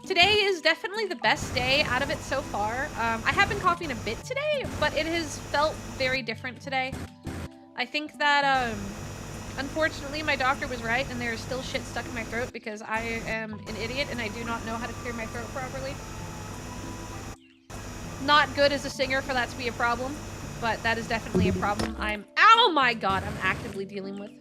Today is definitely the best day out of it so far. I have been coughing a bit today, but it has felt very different today. I think that, unfortunately, my doctor was right, and there's still shit stuck in my throat because I am an idiot and I do not know how to clear my throat properly. Not good as a singer for that to be a problem, but that is definitely a problem oh my god, I'm actively dealing with.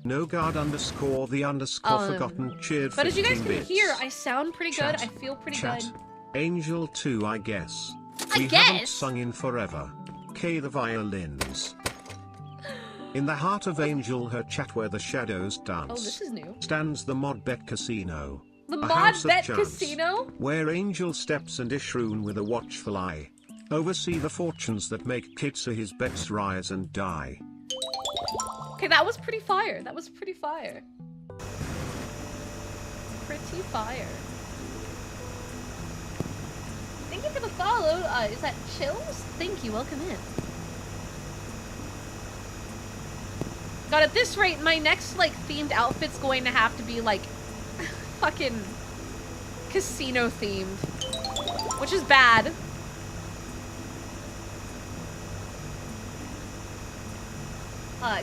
No guard underscore the underscore forgotten cheered. But as you guys 15 can bits. hear, I sound pretty good. Chat. I feel pretty Chat. good. Angel 2, I guess. I We guess. haven't sung in forever. K the violins. In the heart of Angel, her chat where the shadows dance. Oh, this is new. Stands the Modbet Casino. The A house of Modbet chance, Casino? Where Angel steps and Ishroon with a watchful eye oversee the fortunes that make Kitsa his bets rise and die. Okay, that was pretty fire. That was pretty fire. Pretty fire. Thank you for the follow. Is that Chills? Thank you. Welcome in. God, at this rate, my next, like, themed outfit's going to have to be, like, fucking casino themed. Which is bad.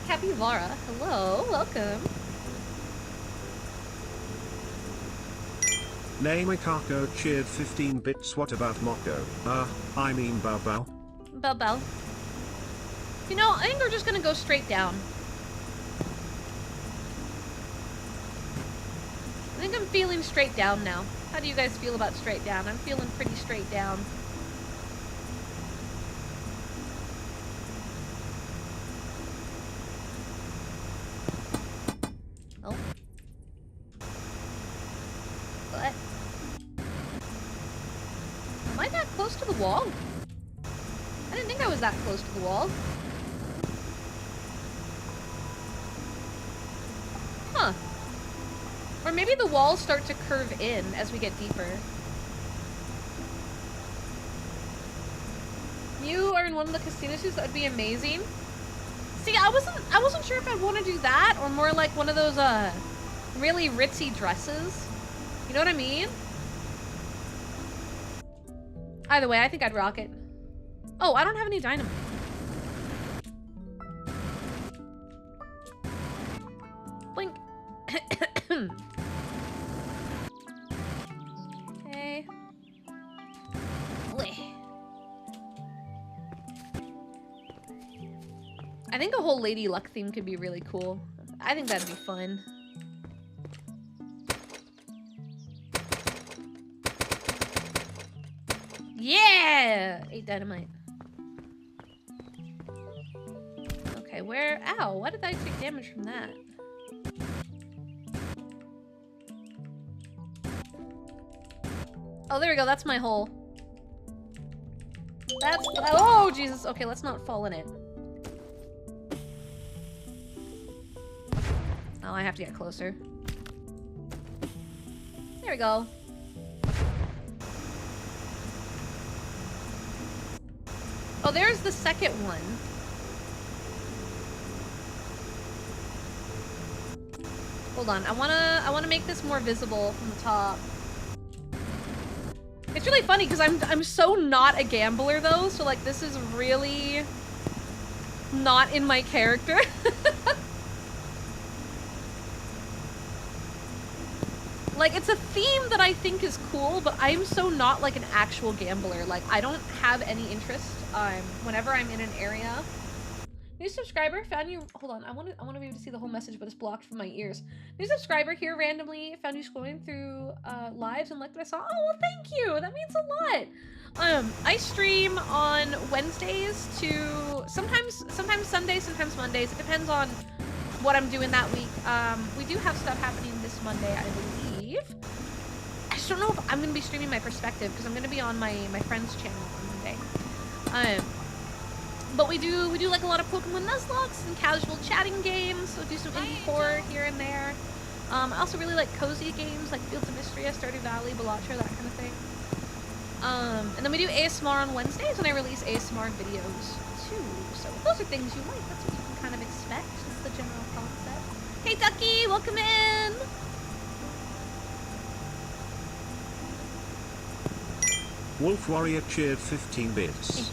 Capybara, hello, welcome. Name Kako cheered 15 bits. What about Moko? I mean Bao Bao. Bell. You know, I think we're just gonna go straight down. I think I'm feeling straight down now. How do you guys feel about straight down? I'm feeling pretty straight down. Oh. What? Am I that close to the wall? I didn't think I was that close to the wall. Huh. Or maybe the walls start to curve in as we get deeper. You are in one of the casino suits? That would be amazing. See, I wasn't sure if I'd want to do that or more like one of those really ritzy dresses. You know what I mean? Either way, I think I'd rock it. Oh, I don't have any dynamite. Blink. Okay. Bleh. I think a whole Lady Luck theme could be really cool. I think that'd be fun. Yeah! 8 dynamite. Okay, where? Ow, why did I take damage from that? Oh, there we go. That's my hole. That's... Oh, Jesus. Okay, let's not fall in it. Oh, I have to get closer. There we go. Oh, there's the second one. Hold on. I wanna make this more visible from the top. It's really funny because I'm so not a gambler though, so like this is really not in my character. Like, it's a theme that I think is cool, but I'm so not like an actual gambler. Like, I don't have any interest whenever I'm in an area. New subscriber, found you... Hold on, I want to be able to see the whole message, but it's blocked from my ears. New subscriber here randomly found you scrolling through lives and liked what I saw. Oh, well, thank you! That means a lot! I stream on Wednesdays to... Sometimes Sundays, sometimes Mondays. It depends on what I'm doing that week. We do have stuff happening this Monday, I believe. I just don't know if I'm going to be streaming my perspective, because I'm going to be on my friend's channel on Monday. But we do like a lot of Pokemon Nuzlocke and casual chatting games. So do some indie horror here and there. I also really like cozy games like Fields of Mysteria, Stardew Valley, Balatro, that kind of thing. And then we do ASMR on Wednesdays, and I release ASMR videos too. So those are things you like. That's what you can kind of expect. That's the general concept. Hey Ducky, welcome in! Wolf Warrior cheered 15 bits.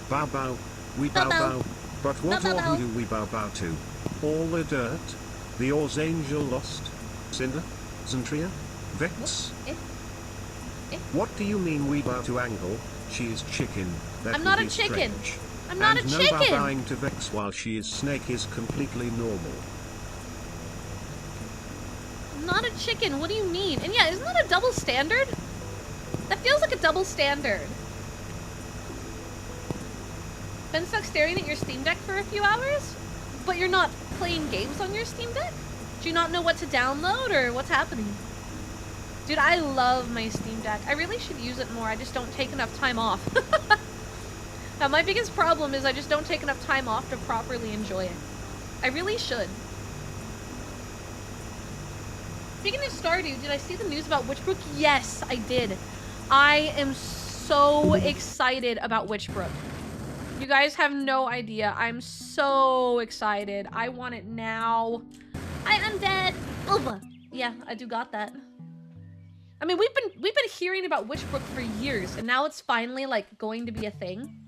Bow bow, we Bow bow bow. bow. But what Bow bow or bow. who do we bow bow to? All the dirt? The Oars Angel lost? Cinder? Zentria? Vex? Eh? What do you mean we bow to Angle? She is chicken. That I'm would not a be chicken. strange. I'm not And a no chicken. bowing to Vex while she is snake is completely normal. I'm not a chicken. What do you mean? And yeah, isn't that a double standard? That feels like a double standard. Been stuck staring at your Steam Deck for a few hours? But you're not playing games on your Steam Deck? Do you not know what to download or what's happening? Dude, I love my Steam Deck. I really should use it more. I just don't take enough time off. Now, my biggest problem is I just don't take enough time off to properly enjoy it. I really should. Speaking of Stardew, did I see the news about Witchbrook? Yes, I did. I am so excited about Witchbrook. You guys have no idea. I'm so excited. I want it now. Hi, Undead. Ugh. Yeah, I do got that. I mean, we've been hearing about Witchbrook for years, and now it's finally like going to be a thing.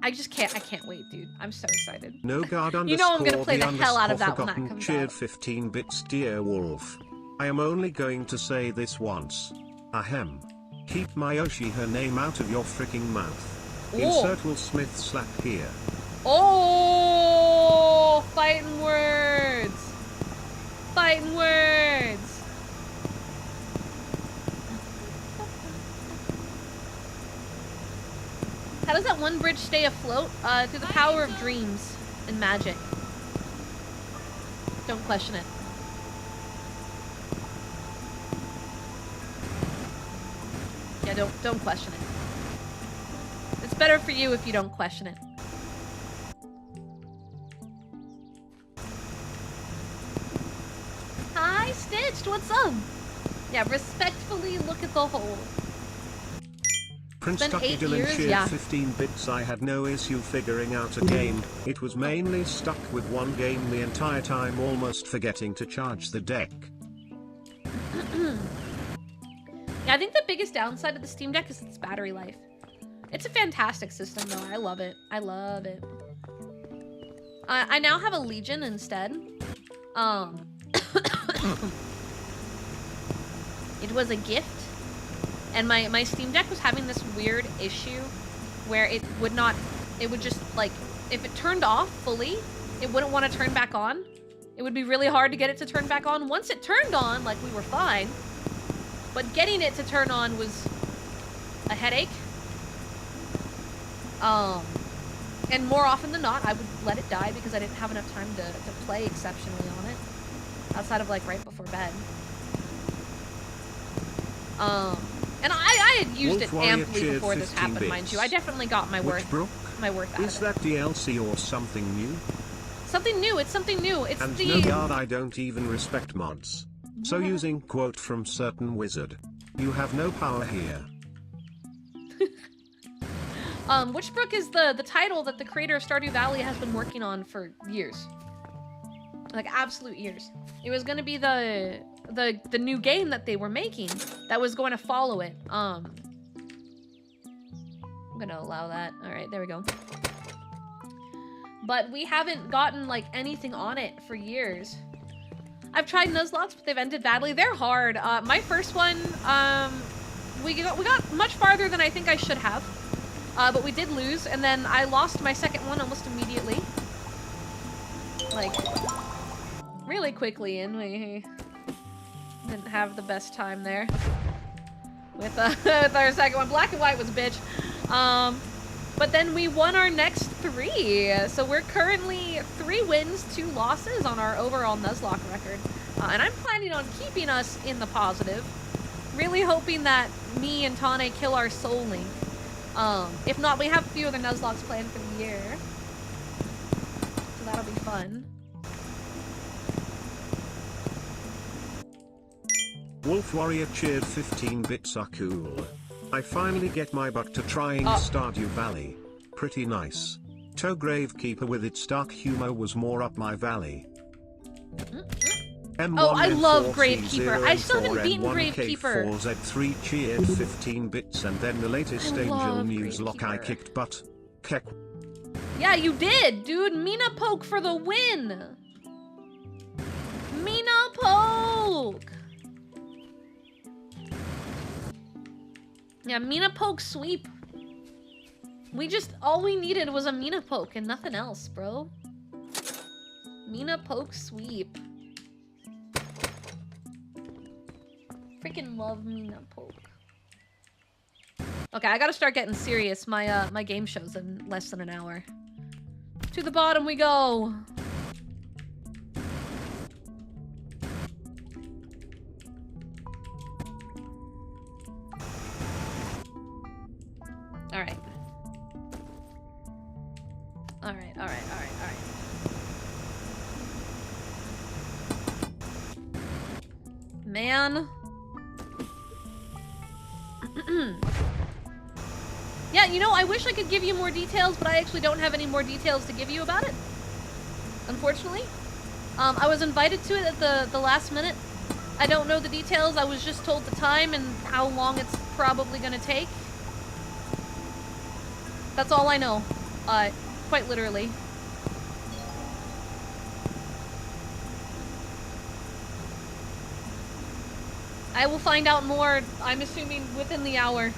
I can't wait, dude. I'm so excited. No guard You know I'm gonna underscore play the hell out of that underscore when that forgotten comes cheered out. 15 bits, dear Wolf. I am only going to say this once. Ahem. Keep Miyoshi her name out of your freaking mouth. Oh. Insert Will Smith slap here. Oh, fighting words. Fighting words. How does that one bridge stay afloat? Through the power of dreams and magic. Don't question it. Yeah, don't question it. It's better for you if you don't question it. Hi, Stitched, what's up? Yeah, respectfully look at the hole. Prince been Ducky 8 Dylan years, cheered yeah. 15 bits. I had no issue figuring out a game. It was mainly stuck with one game the entire time, almost forgetting to charge the deck. Yeah, I think the biggest downside of the Steam Deck is its battery life. It's a fantastic system, though. I love it. I love it. I now have a Legion instead. It was a gift. And my Steam Deck was having this weird issue where it would just, like, if it turned off fully, it wouldn't want to turn back on. It would be really hard to get it to turn back on. Once it turned on, like, we were fine. But getting it to turn on was a headache. And more often than not, I would let it die because I didn't have enough time to play exceptionally on it. Outside of, like, right before bed. And I had used Wolf it Warrior amply cheered before this 15 happened, mind bits. you. I definitely got my worth Witchbrook? out Is of that DLC or something new? it. Something new. It's something new. It's And the... no guard, I don't even respect mods. So using quote from certain wizard. You have no power here. Witchbrook is the title that the creator of Stardew Valley has been working on for years. Like, absolute years. It was gonna be the new game that they were making that was going to follow it. I'm gonna allow that. Alright, there we go. But we haven't gotten, like, anything on it for years. I've tried Nuzlocke, but they've ended badly. They're hard. My first one, we got much farther than I think I should have. But we did lose, and then I lost my second one almost immediately. Like, really quickly, and we didn't have the best time there. With our second one. Black and White was a bitch. But then we won our next 3. So we're currently 3 wins, 2 losses on our overall Nuzlocke record. And I'm planning on keeping us in the positive. Really hoping that me and Tane kill our Soul Link. If not, we have a few other Nuzlockes planned for the year. So that'll be fun. Wolf Warrior cheered 15 bits are cool. I finally get my butt to trying Stardew Valley. Pretty nice. Toe Gravekeeper with its dark humor was more up my valley. Oh, I love Gravekeeper. I still haven't beaten Gravekeeper. Z3 cheered 15 bits and then the latest Angel News lock I kicked butt. Kek. Yeah, you did, dude. Mina Poke for the win. Mina Poke. Yeah, Mina Poke sweep. All we needed was a Mina Poke and nothing else, bro. Mina Poke sweep. Freaking love Mina Poke. Okay, I gotta start getting serious. My game show's in less than an hour. To the bottom we go. Alright. Alright. Man. Yeah, you know, I wish I could give you more details, but I actually don't have any more details to give you about it. Unfortunately. I was invited to it at the last minute. I don't know the details. I was just told the time and how long it's probably gonna take. That's all I know. Quite literally. I will find out more, I'm assuming, within the hour.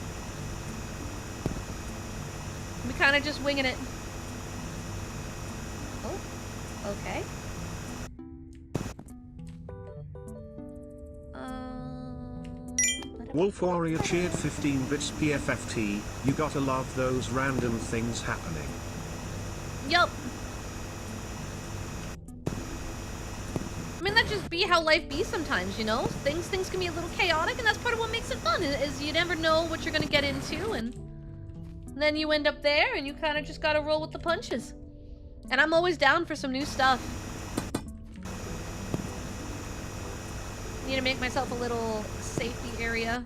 We kind of just winging it. Oh, okay. Wolf Warrior cheered 15 bits PFFT. You gotta love those random things happening. Yup. I mean, that just be how life be sometimes, you know? Things can be a little chaotic, and that's part of what makes it fun, is you never know what you're gonna get into, and then you end up there, and you kind of just gotta roll with the punches. And I'm always down for some new stuff. Need to make myself a little safety area.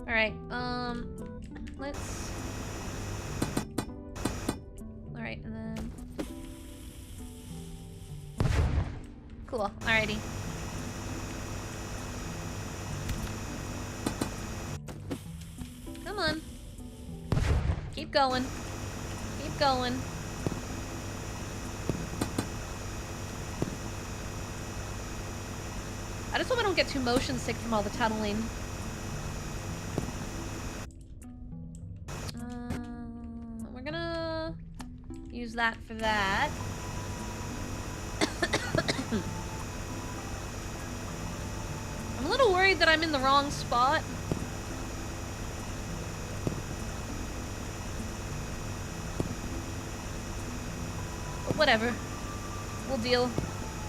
Alright, let's... Alright, and then... Cool, alrighty. Come on. Keep going. Keep going. I just hope I don't get too motion sick from all the tunneling. We're gonna use that for that. I'm a little worried that I'm in the wrong spot. But whatever. We'll deal.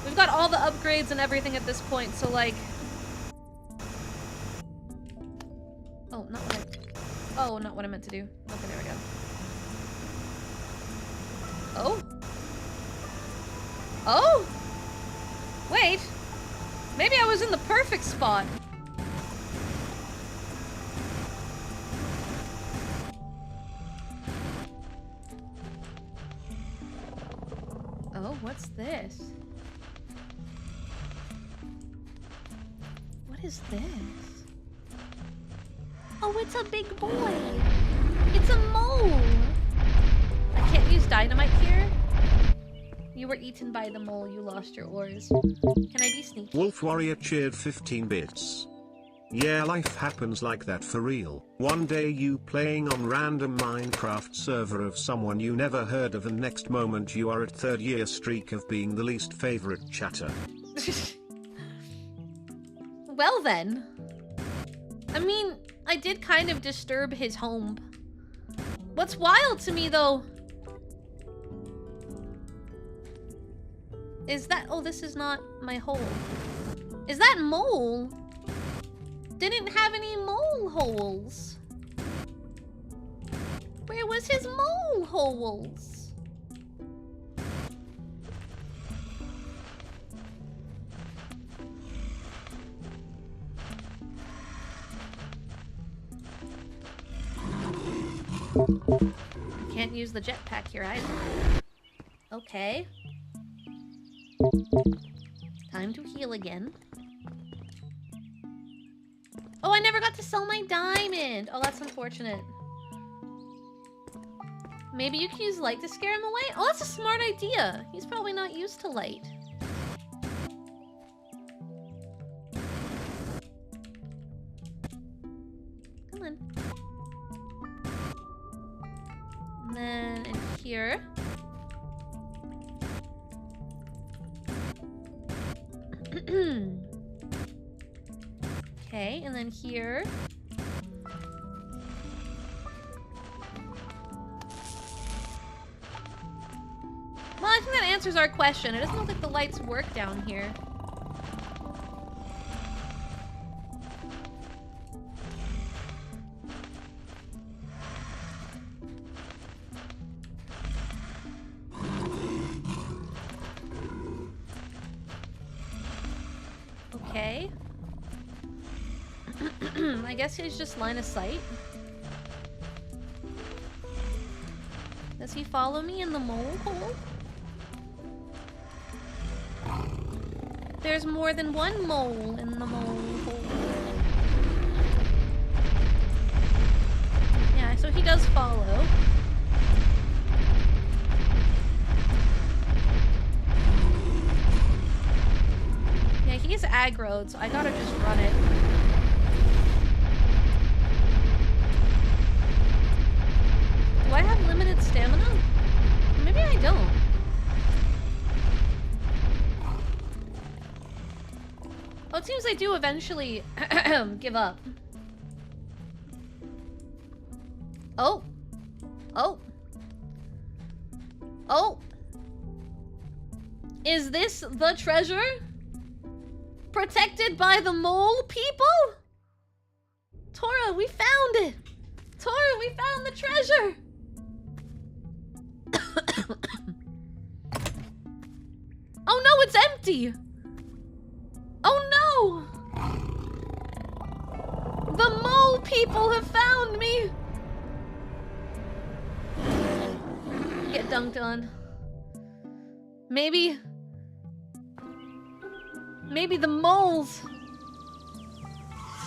We've got all the upgrades and everything at this point, so like... Oh, not what I... Oh, not what I meant to do. Okay, there we go. Oh? Oh? Wait. Maybe I was in the perfect spot. Oh, what's this? What is this? Oh, it's a big boy. It's a mole. I can't use dynamite here. You were eaten by the mole. You lost your ores. Can I be sneaky? Wolf Warrior cheered 15 bits. Yeah, life happens like that for real. One day you playing on random Minecraft server of someone you never heard of, and next moment you are at 3rd year streak of being the least favorite chatter. Well then. I mean, I did kind of disturb his home. What's wild to me though is that... Oh, this is not my hole. Is that mole didn't have any mole holes. Where was his mole holes? Can't use the jetpack here either. Okay. Time to heal again. Oh, I never got to sell my diamond. Oh, that's unfortunate. Maybe you can use light to scare him away? Oh, that's a smart idea. He's probably not used to light. Come on. And then in here. Okay, and then here. Well, I think that answers our question. It doesn't look like the lights work down here. Okay. I guess he's just line of sight. Does he follow me in the mole hole? There's more than one mole in the mole hole. Yeah, so he does follow. Yeah, he's aggroed, so I gotta just run it. Do I have limited stamina? Maybe I don't. Oh, it seems I do eventually give up. Oh. Oh. Oh. Is this the treasure? Protected by the mole people? Tora, we found it! Tora, we found the treasure! Oh no, it's empty! Oh no! The mole people have found me! Get dunked on. Maybe the moles...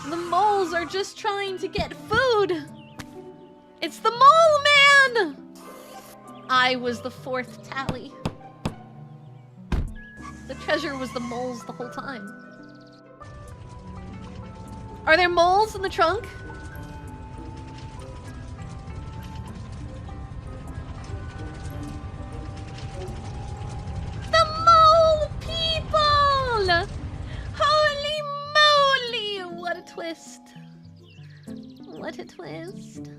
The moles are just trying to get food! It's the Mole Man! I was the fourth tally. The treasure was the moles the whole time. Are there moles in the trunk? The mole people! Holy moly! What a twist. What a twist.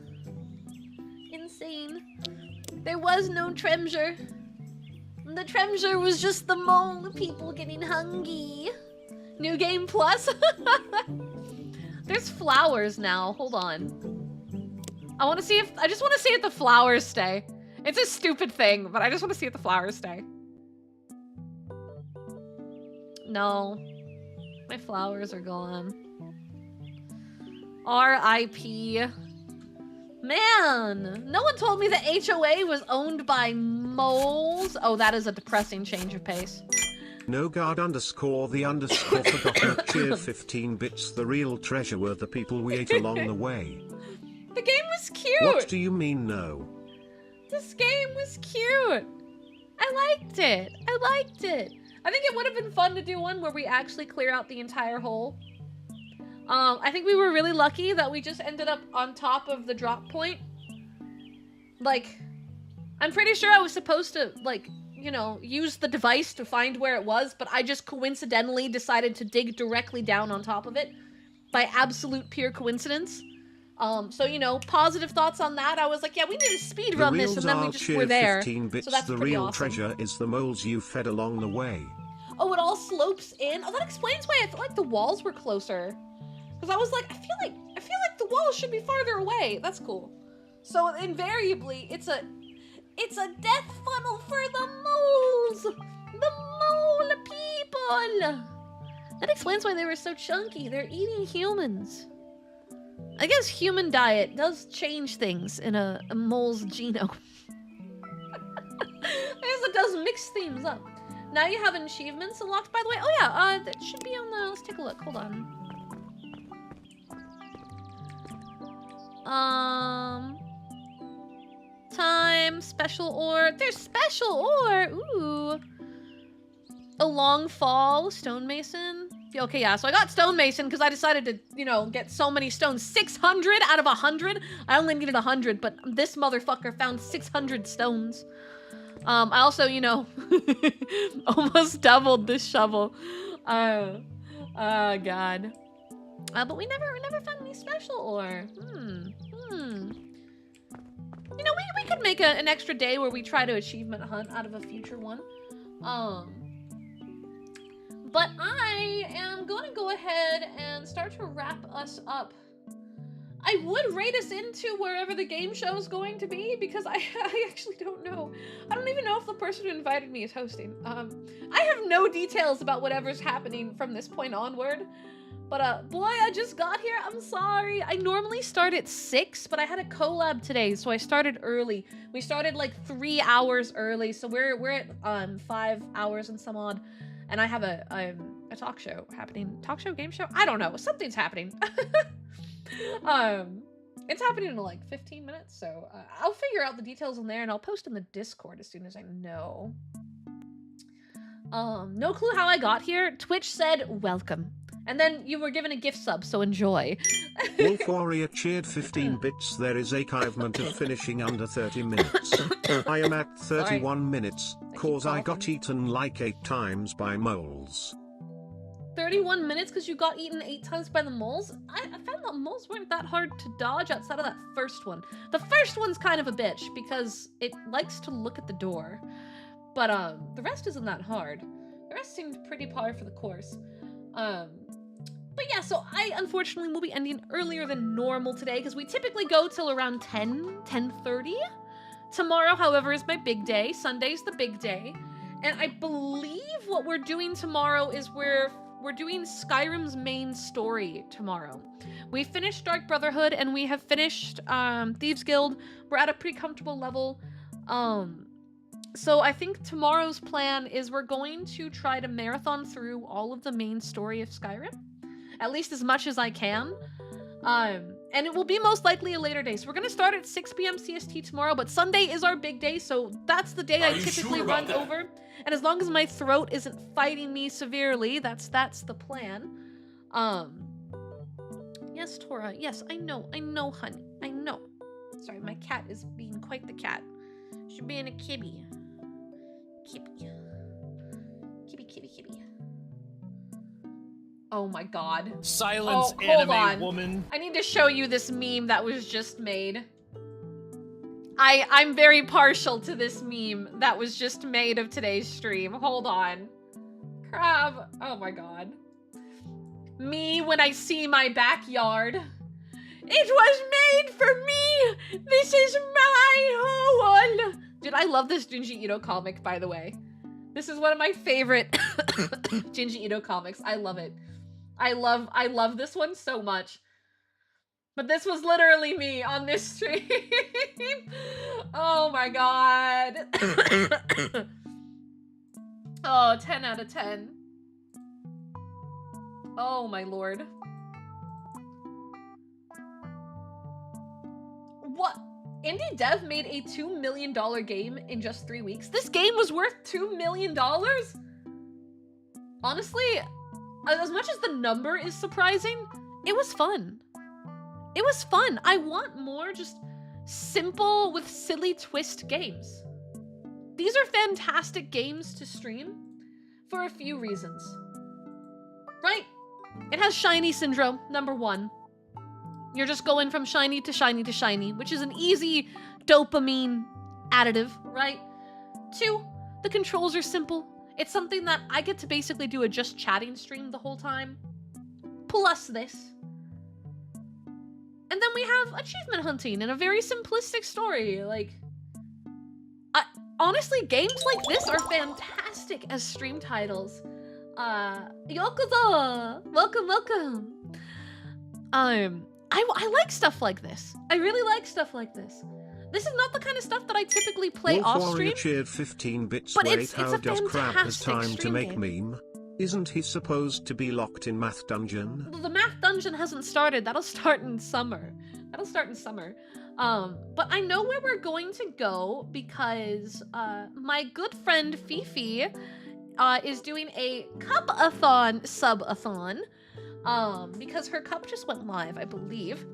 Insane. There was no treasure. The treasure was just the mole people getting hungry. New game plus? There's flowers now. Hold on. I just want to see if the flowers stay. It's a stupid thing, but I just want to see if the flowers stay. No. My flowers are gone. R.I.P. Man, no one told me the HOA was owned by moles. Oh, that is a depressing change of pace. No guard underscore the underscore forgotten cheer 15 bits. The real treasure were the people we ate along the way. The game was cute. What do you mean no? This game was cute. I liked it. I liked it. I think it would have been fun to do one where we actually clear out the entire hole. I think we were really lucky that we just ended up on top of the drop point. Like, I'm pretty sure I was supposed to, like, you know, use the device to find where it was, but I just coincidentally decided to dig directly down on top of it by absolute pure coincidence. So, you know, positive thoughts on that. I was like, yeah, we need to speed run this, and then we just were there. 15 bits. So that's the pretty real awesome. treasure is the moles you fed along the way. Oh, it all slopes in? Oh, that explains why I felt like the walls were closer. Because I was like, I feel like the walls should be farther away. That's cool. So invariably, it's a death funnel for the moles! The mole people! That explains why they were so chunky. They're eating humans. I guess human diet does change things in a mole's genome. I guess it does mix things up. Now you have achievements unlocked, by the way. Oh yeah, that should be on the... Let's take a look. Hold on. Time, special ore. There's special ore! Ooh. A long fall, stonemason. Okay, yeah, so I got stonemason because I decided to, you know, get so many stones. 600 out of 100? I only needed 100, but this motherfucker found 600 stones. I also, you know, almost doubled this shovel. Oh, God. But we never found any special ore. You know, we could make an extra day where we try to achievement hunt out of a future one. But I am going to go ahead and start to wrap us up. I would rate us into wherever the game show is going to be because I actually don't know. I don't even know if the person who invited me is hosting. I have no details about whatever's happening from this point onward. But boy, I just got here. I'm sorry. I normally start at 6, but I had a collab today, so I started early. We started like 3 hours early, so we're at 5 hours and some odd. And I have a talk show happening. Talk show, game show? I don't know. Something's happening. It's happening in like 15 minutes, so I'll figure out the details in there and I'll post in the Discord as soon as I know. No clue how I got here. Twitch said welcome. And then you were given a gift sub, so enjoy. Wolf Warrior cheered 15 bits. There is achievement of finishing under 30 minutes. I am at 31 minutes, cause I got eaten like 8 times by moles. 31 minutes because you got eaten 8 times by the moles? I found that moles weren't that hard to dodge outside of that first one. The first one's kind of a bitch because it likes to look at the door. But the rest isn't that hard. The rest seemed pretty par for the course. But yeah, so I unfortunately will be ending earlier than normal today because we typically go till around 10:30. Tomorrow, however, is my big day. Sunday's the big day. And I believe what we're doing tomorrow is we're doing Skyrim's main story tomorrow. We finished Dark Brotherhood and we have finished Thieves Guild. We're at a pretty comfortable level. So I think tomorrow's plan is we're going to try to marathon through all of the main story of Skyrim. At least as much as I can. And it will be most likely a later day. So we're going to start at 6 p.m. CST tomorrow, but Sunday is our big day, so that's the day I typically run over. And as long as my throat isn't fighting me severely, that's the plan. Yes, Tora. Yes, I know, honey. I know. Sorry, my cat is being quite the cat. She's being a kibby. Kibby. Oh my god. Silence, anime on. woman. I need to show you this meme that was just made. I'm very partial to this meme that was just made of today's stream. Hold on. Crab. Oh my god. Me when I see my backyard. It was made for me! This is my hole! Dude, I love this Junji Ito comic, by the way. This is one of my favorite Junji Ito comics. I love it. I love this one so much. But this was literally me on this stream. Oh my god. Oh, 10 out of 10. Oh my lord. What? Indie Dev made a $2 million game in just 3 weeks? This game was worth $2 million? Honestly, as much as the number is surprising, it was fun. It was fun. I want more just simple with silly twist games. These are fantastic games to stream for a few reasons. Right? It has shiny syndrome, number 1. You're just going from shiny to shiny to shiny, which is an easy dopamine additive, right? 2, the controls are simple. It's something that I get to basically do a just chatting stream the whole time. Plus this. And then we have achievement hunting and a very simplistic story. Like, honestly, games like this are fantastic as stream titles. Yokozo! Welcome, welcome. I like stuff like this. I really like stuff like this. This is not the kind of stuff that I typically play Wolf off Warrior stream. cheered 15 bits. But Wait, it's how a does Crab has fantastic time to stream make game. meme? Isn't he supposed to be locked in math dungeon? The math dungeon hasn't started. That'll start in summer. But I know where we're going to go because my good friend Fifi is doing a cup-a-thon sub-a-thon. Because her cup just went live, I believe.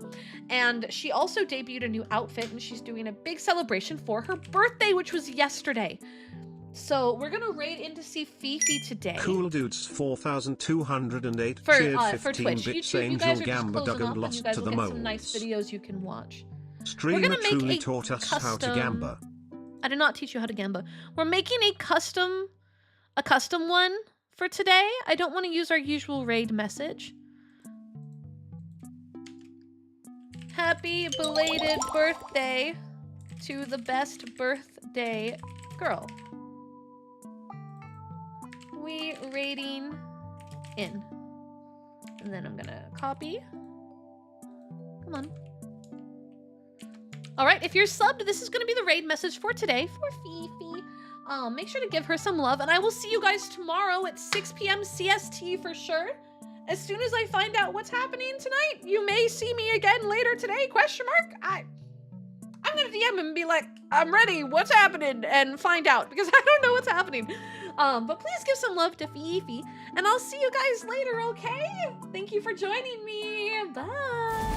And she also debuted a new outfit and she's doing a big celebration for her birthday, which was yesterday. So we're gonna raid in to see Fifi today. Cool dudes 4,208 For cheered for 15 Twitch. bits. YouTube, you guys Angel are just Gamba closing dug up and and lost you guys to will the get some nice moles. videos you can watch. Streamer gonna make truly a taught us how to custom- gamba. I did not teach you how to Gamba. We're making a custom one for today. I don't want to use our usual raid message. Happy belated birthday to the best birthday girl. We raiding in. And then I'm gonna copy. Come on. Alright, if you're subbed, this is gonna be the raid message for today for Fifi. Make sure to give her some love, and I will see you guys tomorrow at 6 p.m. CST for sure. As soon as I find out what's happening tonight, you may see me again later today, question mark. I'm gonna DM him and be like, I'm ready, what's happening? And find out, because I don't know what's happening. But please give some love to Fifi, and I'll see you guys later, okay? Thank you for joining me, bye.